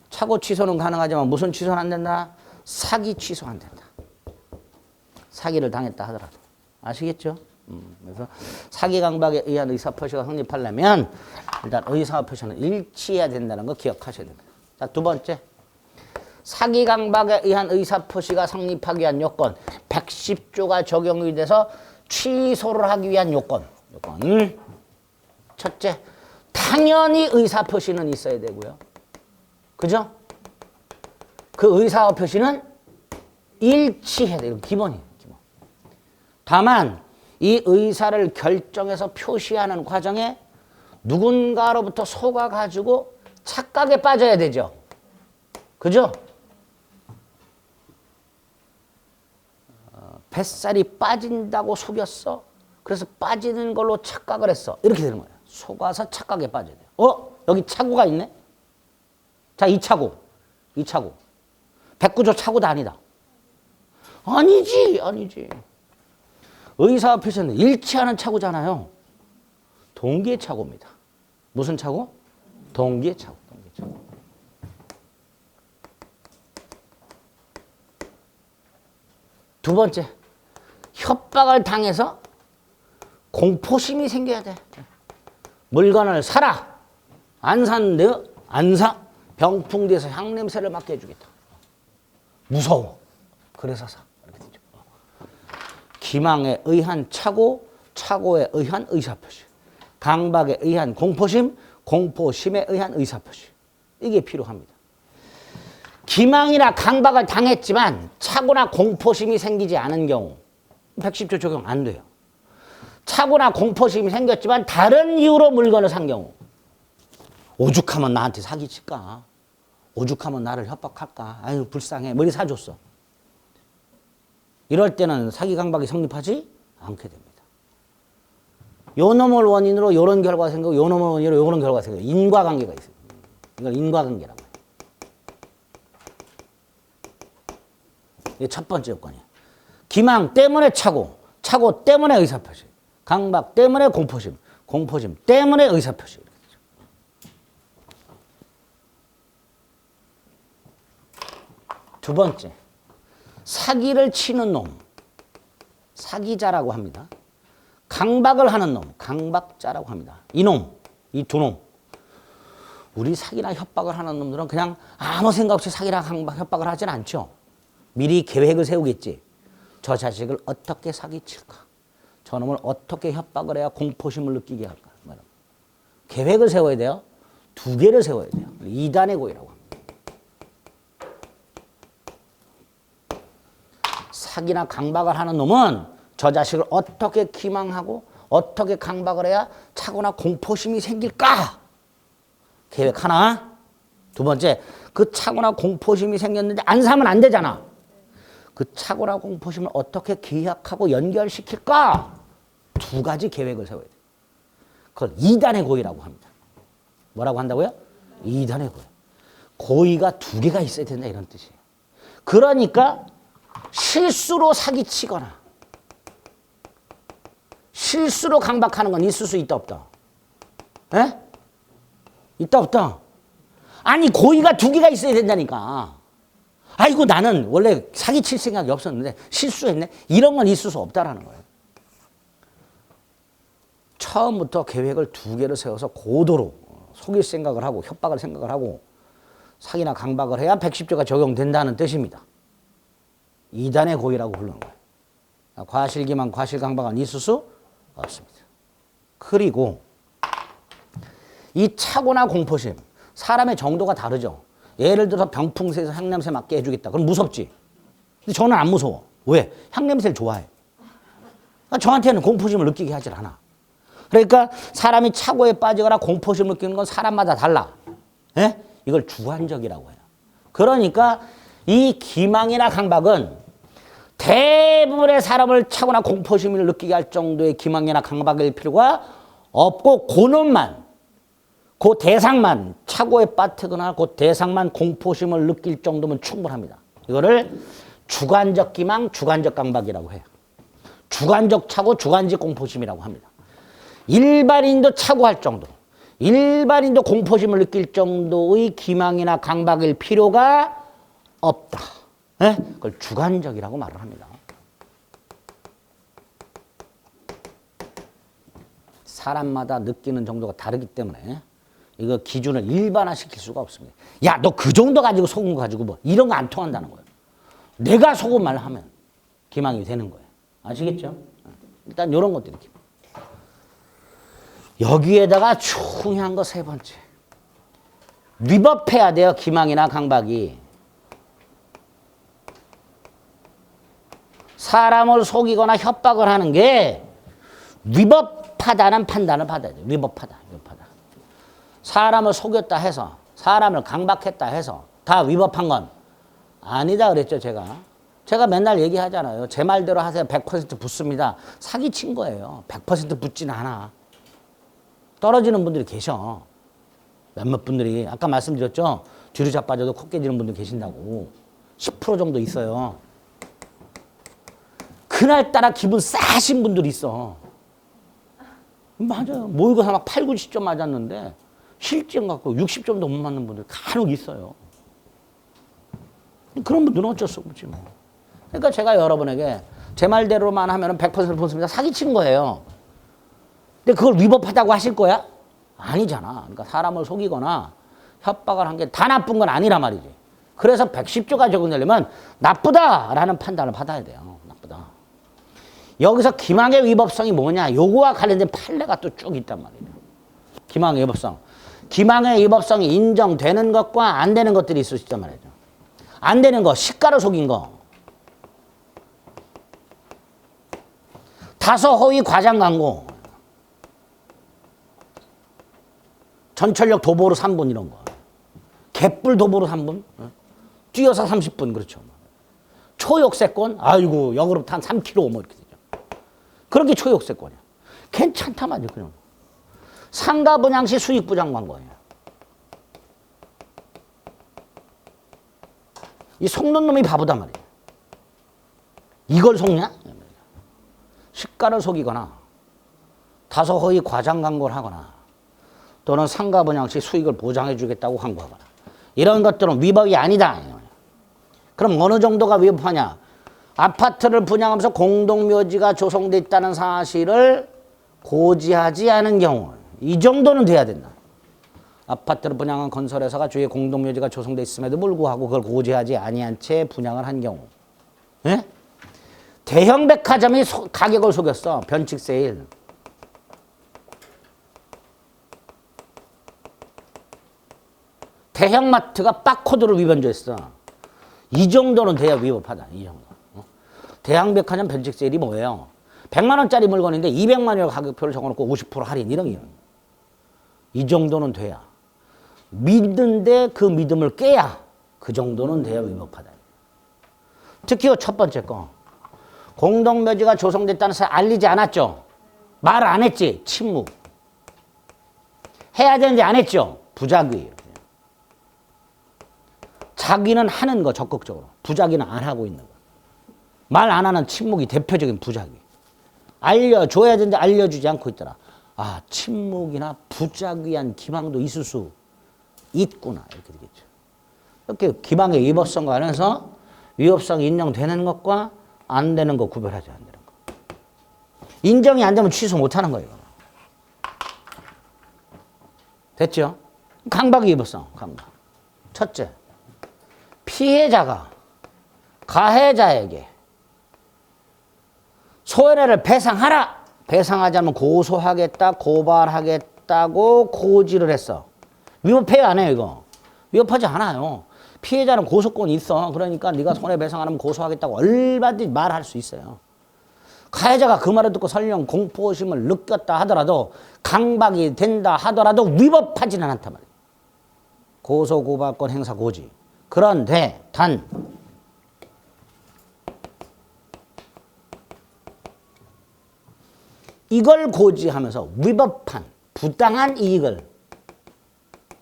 착오 취소는 가능하지만 무슨 취소는 안 된다? 사기 취소 안 된다. 사기를 당했다 하더라도. 아시겠죠? 그래서 사기 강박에 의한 의사표시가 성립하려면 일단 의사표시는 일치해야 된다는 거 기억하셔야 됩니다. 자, 두 번째. 사기 강박에 의한 의사표시가 성립하기 위한 요건. 110조가 적용이 돼서 취소를 하기 위한 요건. 첫째, 당연히 의사표시는 있어야 되고요. 그죠? 그 의사표시는 일치해야 돼요. 기본이에요. 기본. 다만 이 의사를 결정해서 표시하는 과정에 누군가로부터 속아가지고 착각에 빠져야 되죠. 그죠? 뱃살이 빠진다고 속였어. 그래서 빠지는 걸로 착각을 했어. 이렇게 되는 거예요. 속아서 착각에 빠져야 돼요. 여기 착오가 있네? 자, 이 착오. 109조 착오도 아니다. 아니지. 의사표시는 일치하는 착오잖아요. 동기의 착오입니다. 무슨 착오? 동기의 착오. 두 번째, 협박을 당해서 공포심이 생겨야 돼. 물건을 사라. 안 샀는데요? 안 사. 병풍돼서 향냄새를 맡게 해주겠다. 무서워. 그래서 사. 이렇게 되죠. 기망에 의한 착오, 착오에 의한 의사표시. 강박에 의한 공포심, 공포심에 의한 의사표시. 이게 필요합니다. 기망이나 강박을 당했지만 착오나 공포심이 생기지 않은 경우 110조 적용 안 돼요. 착오나 공포심이 생겼지만 다른 이유로 물건을 산 경우 오죽하면 나한테 사기칠까? 오죽하면 나를 협박할까? 아유 불쌍해. 뭐 이렇게 사줬어. 이럴 때는 사기 강박이 성립하지 않게 됩니다. 요 놈을 원인으로 요런 결과가 생기고 요 놈을 원인으로 요런 결과가 생겨요. 인과관계가 있어요. 이걸 인과관계라고 해요. 이게 첫 번째 요건이에요. 기망 때문에 착오, 착오 때문에 의사표시, 강박 때문에 공포심, 공포심 때문에 의사표시. 두 번째, 사기를 치는 놈, 사기자라고 합니다. 강박을 하는 놈, 강박자라고 합니다. 이놈, 이 두 놈. 우리 사기나 협박을 하는 놈들은 그냥 아무 생각 없이 사기나 강박, 협박을 하진 않죠. 미리 계획을 세우겠지. 저 자식을 어떻게 사기칠까? 저놈을 어떻게 협박을 해야 공포심을 느끼게 할까? 계획을 세워야 돼요. 두 개를 세워야 돼요. 2단의 고의라고 합니다. 사기나 강박을 하는 놈은 저 자식을 어떻게 기망하고 어떻게 강박을 해야 착오나 공포심이 생길까? 계획 하나. 두 번째, 그 착오나 공포심이 생겼는데 안 사면 안 되잖아. 그 착오나 공포심을 어떻게 계약하고 연결시킬까? 두 가지 계획을 세워야 돼. 그걸 2단의 고의라고 합니다. 뭐라고 한다고요? 2단의 고의. 고의가 두 개가 있어야 된다 이런 뜻이에요. 그러니까 실수로 사기치거나 실수로 강박하는 건 있을 수 있다 없다? 에? 있다 없다? 아니 고의가 두 개가 있어야 된다니까. 아이고 나는 원래 사기칠 생각이 없었는데 실수했네. 이런 건 있을 수 없다라는 거예요. 처음부터 계획을 두 개를 세워서 고도로 속일 생각을 하고 협박을 생각을 하고 사기나 강박을 해야 110조가 적용된다는 뜻입니다. 2단의 고의라고 부르는 거예요. 과실기만 과실강박은 있을 수 없습니다. 그리고 이 착오나 공포심, 사람의 정도가 다르죠. 예를 들어서 병풍새에서 향냄새 맡게 해주겠다. 그럼 무섭지. 근데 저는 안 무서워. 왜? 향냄새를 좋아해. 저한테는 공포심을 느끼게 하질 않아. 그러니까 사람이 착오에 빠지거나 공포심을 느끼는 건 사람마다 달라. 예? 이걸 주관적이라고 해요. 그러니까 이 기망이나 강박은 대부분의 사람을 착오나 공포심을 느끼게 할 정도의 기망이나 강박일 필요가 없고 그놈만, 그 대상만 착오에 빠뜨거나 그 대상만 공포심을 느낄 정도면 충분합니다. 이거를 주관적 기망, 주관적 강박이라고 해요. 주관적 착오, 주관적 공포심이라고 합니다. 일반인도 착오할 정도, 일반인도 공포심을 느낄 정도의 기망이나 강박일 필요가 없다. 네? 그걸 주관적이라고 말을 합니다. 사람마다 느끼는 정도가 다르기 때문에 이거 기준을 일반화시킬 수가 없습니다. 야, 너 그 정도 가지고 속은 거 가지고 뭐 이런 거 안 통한다는 거예요. 내가 속은 말 하면 기망이 되는 거예요. 아시겠죠? 일단 이런 것들이 기망. 여기에다가 중요한 거 세 번째. 위법해야 돼요. 기망이나 강박이. 사람을 속이거나 협박을 하는 게 위법하다는 판단을 받아야 돼요. 위법하다. 사람을 속였다 해서, 사람을 강박했다 해서 다 위법한 건 아니다 그랬죠, 제가. 제가 맨날 얘기하잖아요. 제 말대로 하세요. 100% 붙습니다. 사기친 거예요. 100% 붙지는 않아. 떨어지는 분들이 계셔. 몇몇 분들이. 아까 말씀드렸죠. 뒤로 자빠져도 코 깨지는 분들 계신다고. 10% 정도 있어요. 그날따라 기분 싸신 분들이 있어. 맞아요. 모의고사 막 8, 90점 맞았는데 실증 갖고 60점도 못 맞는 분들 간혹 있어요. 그런 분들은 어쩔 수 없지 뭐. 그러니까 제가 여러분에게 제 말대로만 하면 100% 본습니다. 사기친 거예요. 근데 그걸 위법하다고 하실 거야? 아니잖아. 그러니까 사람을 속이거나 협박을 한 게 다 나쁜 건 아니란 말이지. 그래서 110조가 적용되려면 나쁘다라는 판단을 받아야 돼요. 나쁘다. 여기서 기망의 위법성이 뭐냐? 요거와 관련된 판례가 또 쭉 있단 말이에요. 기망의 위법성. 기망의 위법성이 인정되는 것과 안 되는 것들이 있을 수 있단 말이죠. 안 되는 거, 시가를 속인 거. 다소 허위 과장 광고. 전철역 도보로 3분 이런 거. 갯불 도보로 3분. 뛰어서 30분 그렇죠. 초역세권. 아이고 역으로부터 한 3km 뭐 이렇게 되죠. 그런 게 초역세권이야. 괜찮다 말이야. 그냥. 상가 분양시 수익 부장 광고예요. 이 속는 놈이 바보단 말이에요. 이걸 속냐? 시가를 속이거나 다소 허위 과장 광고를 하거나 또는 상가 분양시 수익을 보장해 주겠다고 광고하거나 이런 것들은 위법이 아니다. 그럼 어느 정도가 위법하냐? 아파트를 분양하면서 공동묘지가 조성돼 있다는 사실을 고지하지 않은 경우 이 정도는 돼야 된다. 아파트를 분양한 건설회사가 주위에 공동묘지가 조성돼 있음에도 불구하고 그걸 고지하지 아니한 채 분양을 한 경우. 예? 대형 백화점이 가격을 속였어. 변칙 세일. 대형마트가 바코드를 위반조했어. 이 정도는 돼야 위법하다. 이 정도. 대형백화점 변칙 세일이 뭐예요? 100만 원짜리 물건인데 200만 원의 가격표를 적어놓고 50% 할인 이런 게. 이 정도는 돼야. 믿는데 그 믿음을 깨야 그 정도는 돼야 위법하다. 특히 첫 번째 거. 공동묘지가 조성됐다는 사실 알리지 않았죠? 말 안 했지? 침묵. 해야 되는지 안 했죠? 부작위. 자기는 하는 거 적극적으로. 부작위는 안 하고 있는 거. 말 안 하는 침묵이 대표적인 부작위. 알려줘야 되는데 알려주지 않고 있더라. 아, 침묵이나 부작위한 기망도 있을 수 있구나. 이렇게 되겠죠. 이렇게 기망의 위법성과 관련해서 위법성이 인정되는 것과 안 되는 거 구별하지 안 되는 거. 인정이 안 되면 취소 못 하는 거예요. 됐죠? 강박의 위법성. 강박. 첫째. 피해자가 가해자에게 손해를 배상하라. 배상하지 않으면 고소하겠다, 고발하겠다고 고지를 했어. 위법해요, 안 해요, 이거? 위법하지 않아요. 피해자는 고소권이 있어. 그러니까 네가 손해배상 안 하면 고소하겠다고 얼마든지 말할 수 있어요. 가해자가 그 말을 듣고 설령 공포심을 느꼈다 하더라도 강박이 된다 하더라도 위법하지는 않단 말이에요. 고소고발권 행사 고지. 그런데 단 이걸 고지하면서 위법한 부당한 이익을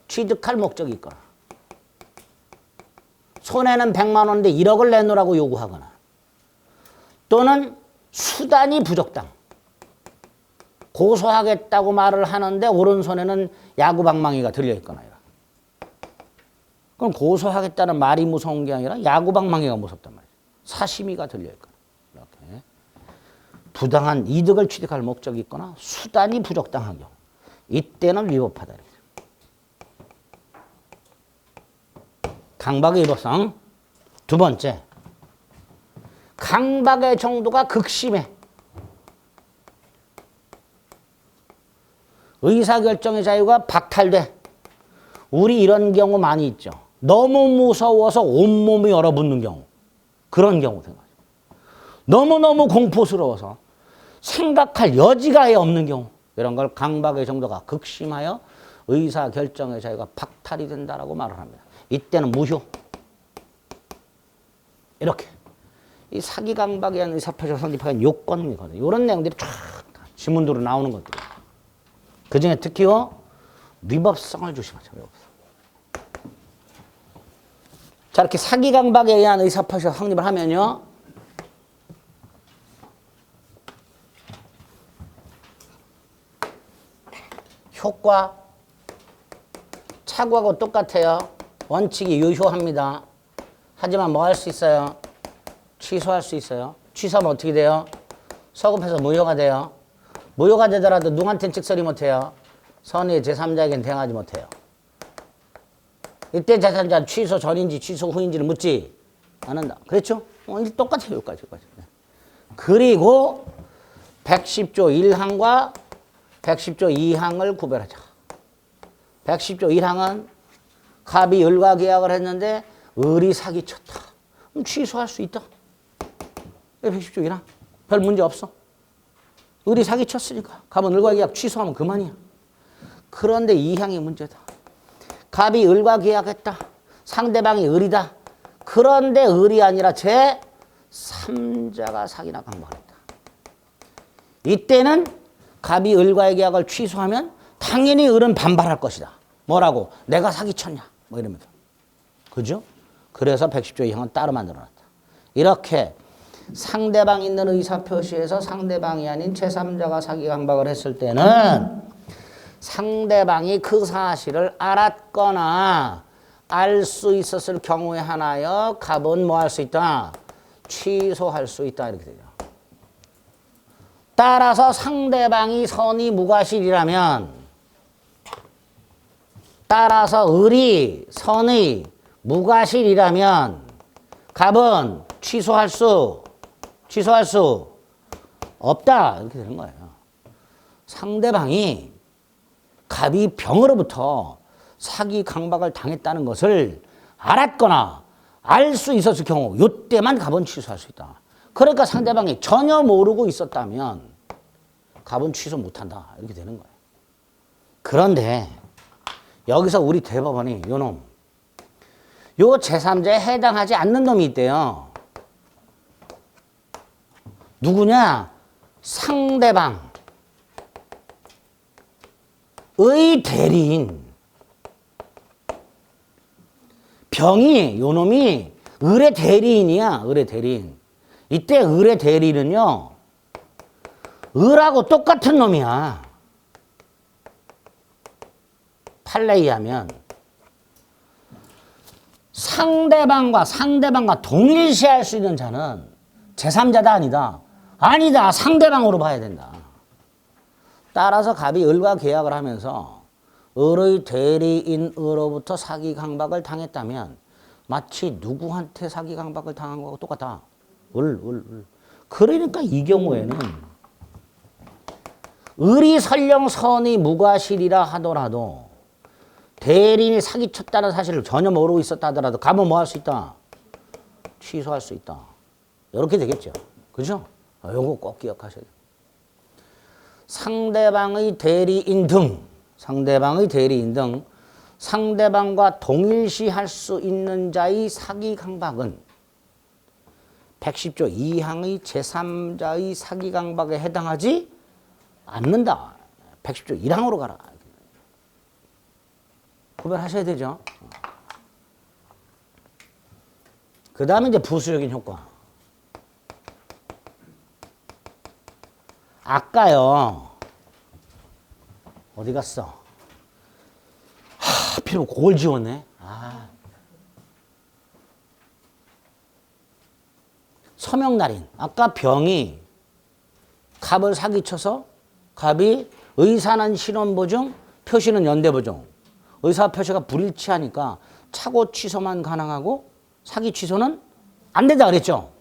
취득할 목적이 있거나 손해는 100만 원인데 1억을 내놓으라고 요구하거나 또는 수단이 부적당 고소하겠다고 말을 하는데 오른손에는 야구방망이가 들려있거나 그럼 고소하겠다는 말이 무서운 게 아니라 야구방망이가 무섭단 말이에요. 사시미가 들려있거나 이렇게 부당한 이득을 취득할 목적이 있거나 수단이 부적당한 경우 이때는 위법하다. 강박의 위법성. 두 번째, 강박의 정도가 극심해. 의사결정의 자유가 박탈돼. 우리 이런 경우 많이 있죠. 너무 무서워서 온몸이 얼어붙는 경우. 그런 경우 생각하죠. 너무너무 공포스러워서 생각할 여지가 아예 없는 경우. 이런 걸 강박의 정도가 극심하여 의사결정의 자유가 박탈이 된다라고 말을 합니다. 이때는 무효. 이렇게. 이 사기 강박에 의한 의사표시가 성립하는 요건이거든요. 이런 내용들이 쫙 지문으로 나오는 것들. 그 중에 특히 위법성을 조심하죠. 위법성. 자, 이렇게 사기 강박에 의한 의사표시가 성립을 하면요. 효과, 차구하고 똑같아요. 원칙이 유효합니다. 하지만 뭐 할 수 있어요? 취소할 수 있어요. 취소하면 어떻게 돼요? 서급해서 무효가 돼요. 무효가 되더라도 누구한테는 직설이 못해요? 선의 제3자에겐 대응하지 못해요. 이때 제3자는 취소 전인지 취소 후인지를 묻지 않는다. 그렇죠? 똑같아요. 여기까지. 그리고 110조 1항과 110조 2항을 구별하자. 110조 1항은 갑이 을과 계약을 했는데 을이 사기쳤다. 그럼 취소할 수 있다. 110조 1항. 별 문제 없어. 을이 사기쳤으니까 갑은 을과 계약 취소하면 그만이야. 그런데 2항이 문제다. 갑이 을과 계약했다. 상대방이 을이다. 그런데 을이 아니라 제3자가 사기나 강박을 했다. 이때는 갑이 을과의 계약을 취소하면 당연히 을은 반발할 것이다. 뭐라고? 내가 사기쳤냐? 뭐 이러면서. 그죠? 그래서 110조 2항은 따로 만들어놨다. 이렇게 상대방 있는 의사표시에서 상대방이 아닌 제3자가 사기 강박을 했을 때는 상대방이 그 사실을 알았거나 알 수 있었을 경우에 하나여 갑은 뭐 할 수 있다? 취소할 수 있다. 이렇게 되죠. 따라서 상대방이 선이 무과실이라면 따라서 을이 선의 무과실이라면 갑은 취소할 수 없다. 이렇게 되는 거예요. 상대방이 갑이 병으로부터 사기 강박을 당했다는 것을 알았거나 알 수 있었을 경우 이때만 갑은 취소할 수 있다. 그러니까 상대방이 전혀 모르고 있었다면 갑은 취소 못한다. 이렇게 되는 거예요. 그런데 여기서 우리 대법원이 요놈 요 제3자에 해당하지 않는 놈이 있대요. 누구냐? 상대방의 대리인. 병이 요놈이 을의 대리인이야. 을의 대리인. 이때 을의 대리인은요. 을하고 똑같은 놈이야. 판례에 하면 상대방과 동일시할 수 있는 자는 제3자다 아니다. 아니다. 상대방으로 봐야 된다. 따라서 갑이 을과 계약을 하면서 을의 대리인으로부터 사기 강박을 당했다면 마치 누구한테 사기 강박을 당한 거하고 똑같다. 을. 그러니까 이 경우에는 을이 설령 선이 무과실이라 하더라도 대리인이 사기쳤다는 사실을 전혀 모르고 있었다 하더라도 갑은 뭐 할 수 있다? 취소할 수 있다. 이렇게 되겠죠. 그죠? 이거 꼭 기억하셔야 돼요. 상대방의 대리인 등 상대방과 동일시할 수 있는 자의 사기 강박은 110조 2항의 제3자의 사기 강박에 해당하지 않는다. 110조 1항으로 가라. 구별하셔야 되죠. 그 다음에 이제 부수적인 효과. 아까요. 어디 갔어? 하필 그걸 지웠네. 서명날인. 아까 병이 갑을 사기쳐서 갑이 의사는 신원보증, 표시는 연대보증. 의사 표시가 불일치하니까 착오 취소만 가능하고 사기 취소는 안 된다 그랬죠.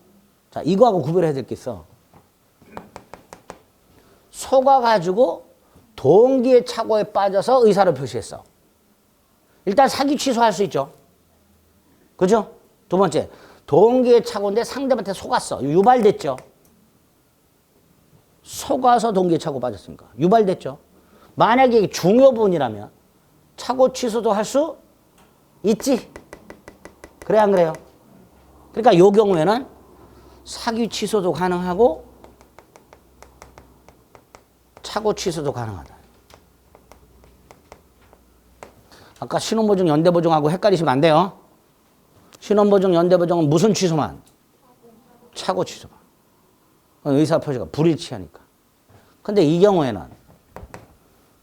자, 이거하고 구별해야 될 게 있어. 속아가지고 동기의 착오에 빠져서 의사를 표시했어. 일단 사기 취소할 수 있죠. 그죠? 두 번째, 동기의 착오인데 상대방한테 속았어. 유발됐죠. 속아서 동기의 착오 빠졌으니까. 유발됐죠. 만약에 이게 중요 부분이라면 착오 취소도 할 수 있지. 그래 안 그래요? 그러니까 이 경우에는 사기 취소도 가능하고 착오 취소도 가능하다. 아까 신원보증 연대보증하고 헷갈리시면 안 돼요. 신원보증 연대보증은 무슨 취소만? 착오 취소만. 의사표시가 불일치하니까. 근데 이 경우에는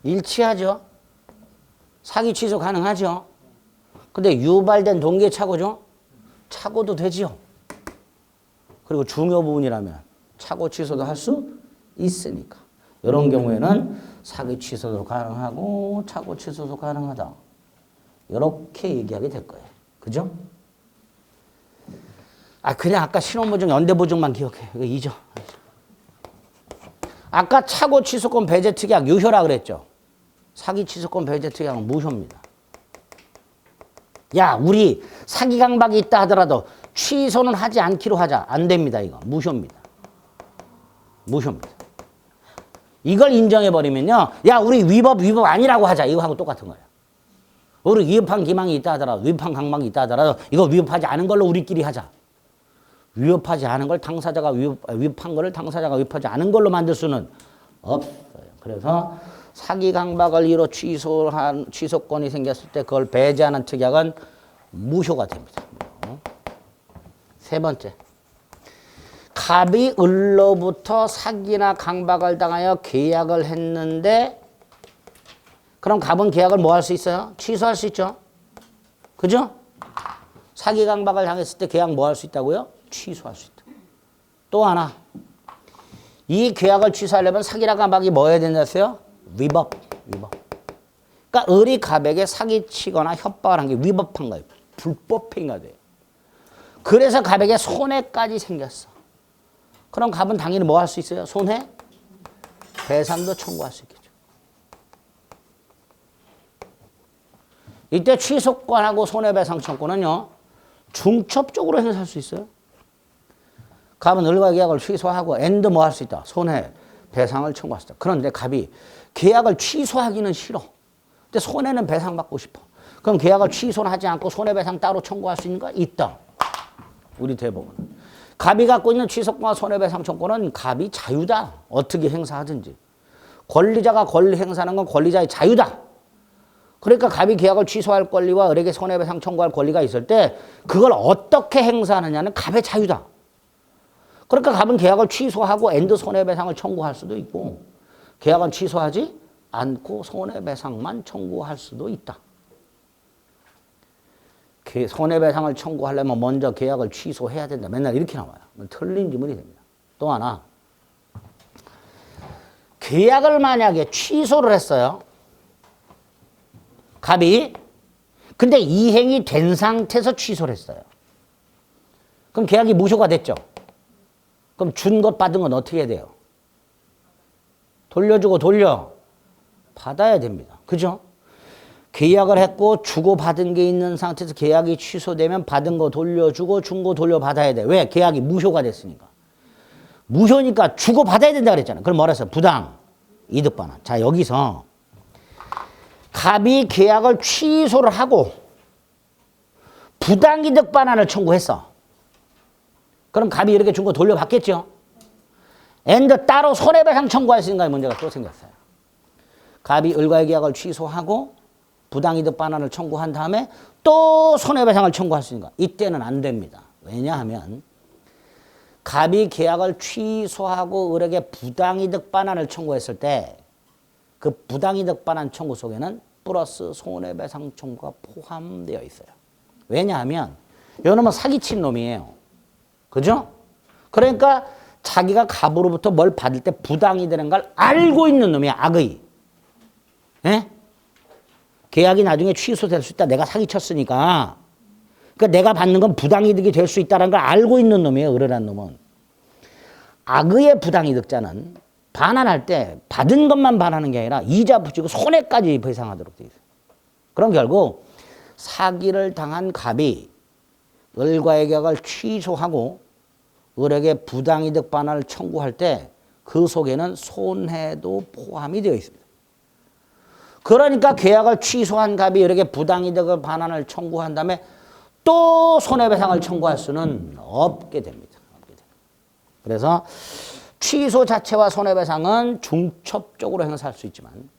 일치하죠. 사기 취소 가능하죠. 근데 유발된 동기의 착오죠. 착오도 되지요. 그리고 중요 부분이라면 차고 취소도 할 수 있으니까. 이런 경우에는 사기 취소도 가능하고 차고 취소도 가능하다. 이렇게 얘기하게 될 거예요. 그죠? 그냥 아까 신원보증, 연대보증만 기억해. 이거 잊어. 아까 차고 취소권 배제 특약 유효라 그랬죠. 사기 취소권 배제 특약은 무효입니다. 야, 우리 사기 강박이 있다 하더라도 취소는 하지 않기로 하자. 안 됩니다, 이거. 무효입니다. 무효입니다. 이걸 인정해버리면요. 야, 우리 위법 아니라고 하자. 이거 하고 똑같은 거예요. 우리 위법한 기망이 있다 하더라도, 위법한 강박이 있다 하더라도 이거 위법하지 않은 걸로 우리끼리 하자. 위법하지 않은 걸 당사자가 위법한 거를 당사자가 위법하지 않은 걸로 만들 수는 없어요. 그래서 사기 강박을 이유로 취소권이 생겼을 때 그걸 배제하는 특약은 무효가 됩니다. 세 번째. 갑이 을로부터 사기나 강박을 당하여 계약을 했는데 그럼 갑은 계약을 뭐 할 수 있어요? 취소할 수 있죠. 그죠? 사기 강박을 당했을 때 계약 뭐 할 수 있다고요? 취소할 수 있다. 또 하나. 이 계약을 취소하려면 사기나 강박이 뭐 해야 된다 했어요? 위법. 그러니까 을이 갑에게 사기치거나 협박을 한 게 위법한 거예요. 불법 행위가 돼요. 그래서 갑에게 손해까지 생겼어. 그럼 갑은 당연히 뭐 할 수 있어요? 손해? 배상도 청구할 수 있겠죠. 이때 취소권하고 손해배상 청구는요. 중첩적으로 행사할 수 있어요. 갑은 을과 계약을 취소하고 엔드 뭐 할 수 있다? 손해배상을 청구할 수 있다. 그런데 갑이 계약을 취소하기는 싫어. 근데 손해는 배상받고 싶어. 그럼 계약을 취소는 하지 않고 손해배상 따로 청구할 수 있는 거 있다. 우리 대법원. 갑이 갖고 있는 취소권과 손해배상 청구는 갑이 자유다. 어떻게 행사하든지. 권리자가 권리 행사하는 건 권리자의 자유다. 그러니까 갑이 계약을 취소할 권리와 을에게 손해배상 청구할 권리가 있을 때 그걸 어떻게 행사하느냐는 갑의 자유다. 그러니까 갑은 계약을 취소하고 엔드 손해배상을 청구할 수도 있고 계약은 취소하지 않고 손해배상만 청구할 수도 있다. 손해배상을 청구하려면 먼저 계약을 취소해야 된다. 맨날 이렇게 나와요. 틀린 지문이 됩니다. 또 하나. 계약을 만약에 취소를 했어요. 갑이. 근데 이행이 된 상태에서 취소를 했어요. 그럼 계약이 무효가 됐죠. 그럼 준 것 받은 건 어떻게 해야 돼요? 돌려주고 받아야 됩니다. 그죠? 계약을 했고 주고받은 게 있는 상태에서 계약이 취소되면 받은 거 돌려주고 준 거 돌려받아야 돼. 왜? 계약이 무효가 됐으니까. 무효니까 주고받아야 된다 그랬잖아요. 그럼 뭐라 했어요? 부당, 이득 반환. 자, 여기서 갑이 계약을 취소를 하고 부당, 이득 반환을 청구했어. 그럼 갑이 이렇게 준 거 돌려받겠죠? 엔드 따로 손해배상 청구할 수 있는가의 문제가 또 생겼어요. 갑이 을과의 계약을 취소하고 부당이득 반환을 청구한 다음에 또 손해배상을 청구할 수 있는가? 이때는 안 됩니다. 왜냐하면 갑이 계약을 취소하고 을에게 부당이득 반환을 청구했을 때 그 부당이득 반환 청구 속에는 플러스 손해배상 청구가 포함되어 있어요. 왜냐하면 이놈은 사기친 놈이에요. 그죠? 그러니까 자기가 갑으로부터 뭘 받을 때 부당이 되는 걸 알고 있는 놈이야. 악의. 예? 계약이 나중에 취소될 수 있다. 내가 사기쳤으니까. 그러니까 내가 받는 건 부당이득이 될 수 있다는 걸 알고 있는 놈이에요. 을이라는 놈은. 악의의 부당이득자는 반환할 때 받은 것만 반환하는 게 아니라 이자 붙이고 손해까지 배상하도록 되어 있어요. 그럼 결국 사기를 당한 갑이 을과의 계약을 취소하고 을에게 부당이득 반환을 청구할 때 그 속에는 손해도 포함이 되어 있습니다. 그러니까 계약을 취소한 갑이 을에게 부당이득을 반환을 청구한 다음에 또 손해배상을 청구할 수는 없게 됩니다. 그래서 취소 자체와 손해배상은 중첩적으로 행사할 수 있지만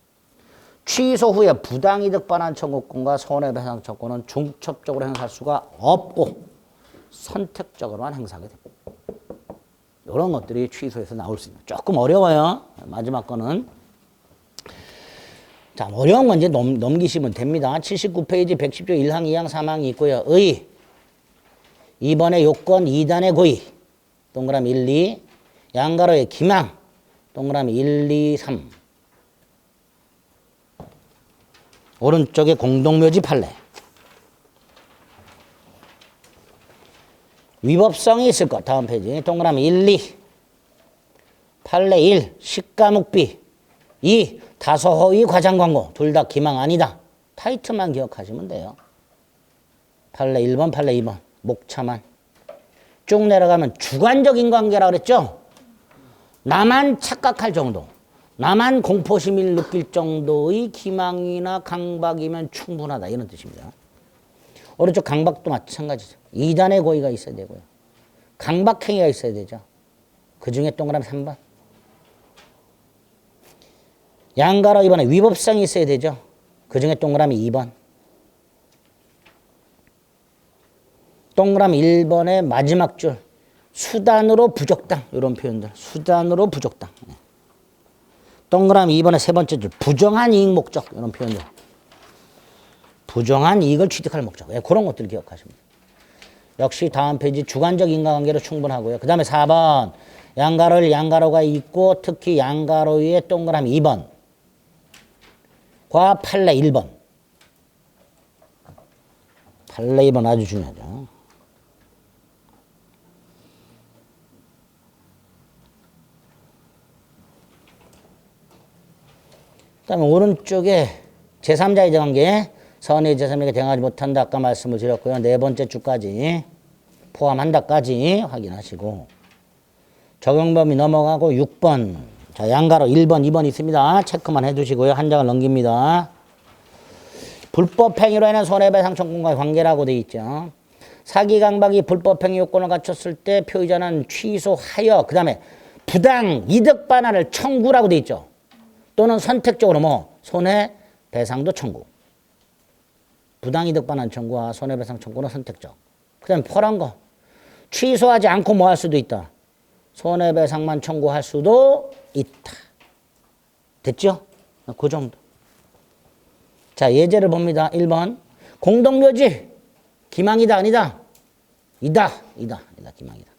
취소 후에 부당이득 반환 청구권과 손해배상 청구는 중첩적으로 행사할 수가 없고 선택적으로만 행사하게 됩니다. 이런 것들이 취소에서 나올 수 있습니다. 조금 어려워요. 마지막 거는. 자, 어려운 건 이제 넘기시면 됩니다. 79페이지 110조 1항, 2항, 3항이 있고요. 의, 2번의 요건 2단의 고의. 동그라미 1, 2. 양가로의 기망. 동그라미 1, 2, 3. 오른쪽에 공동묘지 판례. 위법성이 있을 것. 다음 페이지. 동그라미 1, 2. 판례 1. 시가묵비. 2. 다소허위 과장광고. 둘 다 기망 아니다. 타이틀만 기억하시면 돼요. 판례 1번, 판례 2번. 목차만. 쭉 내려가면 주관적인 관계라고 그랬죠? 나만 착각할 정도. 나만 공포심을 느낄 정도의 기망이나 강박이면 충분하다. 이런 뜻입니다. 오른쪽 강박도 마찬가지죠. 2단의 고의가 있어야 되고요. 강박행위가 있어야 되죠. 그 중에 동그라미 3번. 양가로 2번에 위법성이 있어야 되죠. 그 중에 동그라미 2번. 동그라미 1번의 마지막 줄. 수단으로 부적당. 이런 표현들. 수단으로 부적당. 동그라미 2번의 세 번째 줄. 부정한 이익 목적. 이런 표현들. 부정한 이익을 취득할 목적. 그런 것들 기억하시면 돼요. 역시 다음 페이지 주관적 인과관계로 충분하고요. 그 다음에 4번. 양가로가 있고 특히 양가로 위에 동그라미 2번. 과 판례 1번. 판례 2번 아주 중요하죠. 그 다음에 오른쪽에 제3자의 관계, 선의 제3자에게 대응하지 못한다. 아까 말씀을 드렸고요. 네 번째 주까지 포함한다까지 확인하시고 적용 범위 넘어가고 6번. 자, 양가로 1번, 2번 있습니다. 체크만 해두시고요. 한 장을 넘깁니다. 불법행위로 인한 손해배상 청구과의 관계라고 되어 있죠. 사기 강박이 불법행위 요건을 갖췄을 때 표의자는 취소하여 그 다음에 부당 이득 반환을 청구라고 되어 있죠. 또는 선택적으로 뭐 손해배상도 청구. 부당이득 반환 청구와 손해배상 청구는 선택적. 그 다음에 펄한 거. 취소하지 않고 뭐 할 수도 있다. 손해배상만 청구할 수도 있다. 됐죠? 그 정도. 자, 예제를 봅니다. 1번. 공동묘지. 기망이다, 아니다? 이다, 기망이다.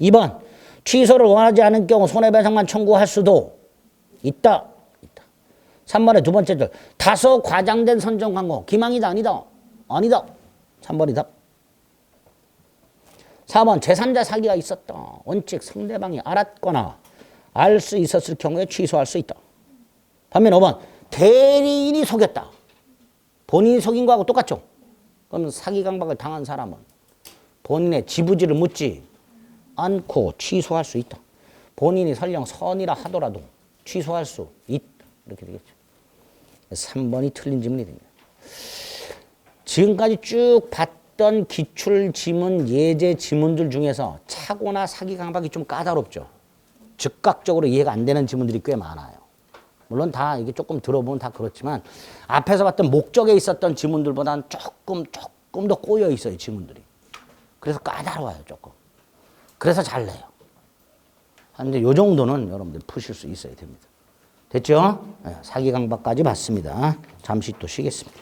2번. 취소를 원하지 않은 경우 손해배상만 청구할 수도 있다. 3번의 두 번째 줄. 다소 과장된 선정 광고. 기망이다, 아니다? 3번이 답. 4번. 제3자 사기가 있었다. 원칙 상대방이 알았거나 알 수 있었을 경우에 취소할 수 있다. 반면 5번. 대리인이 속였다. 본인이 속인 거하고 똑같죠? 그러면 사기 강박을 당한 사람은 본인의 지부지를 묻지 않고 취소할 수 있다. 본인이 설령 선이라 하더라도 취소할 수 있다. 이렇게 되겠죠. 3번이 틀린 지문이 됩니다. 지금까지 쭉 봤던 기출 지문, 예제 지문들 중에서 착오나 사기 강박이 좀 까다롭죠. 즉각적으로 이해가 안 되는 지문들이 꽤 많아요. 물론 다 이게 조금 들어보면 다 그렇지만 앞에서 봤던 목적에 있었던 지문들보다는 조금 더 꼬여 있어요, 지문들이. 그래서 까다로워요, 조금. 그래서 잘 내요. 근데 요 정도는 여러분들 푸실 수 있어야 됩니다. 됐죠? 네, 사기 강박까지 봤습니다. 잠시 또 쉬겠습니다.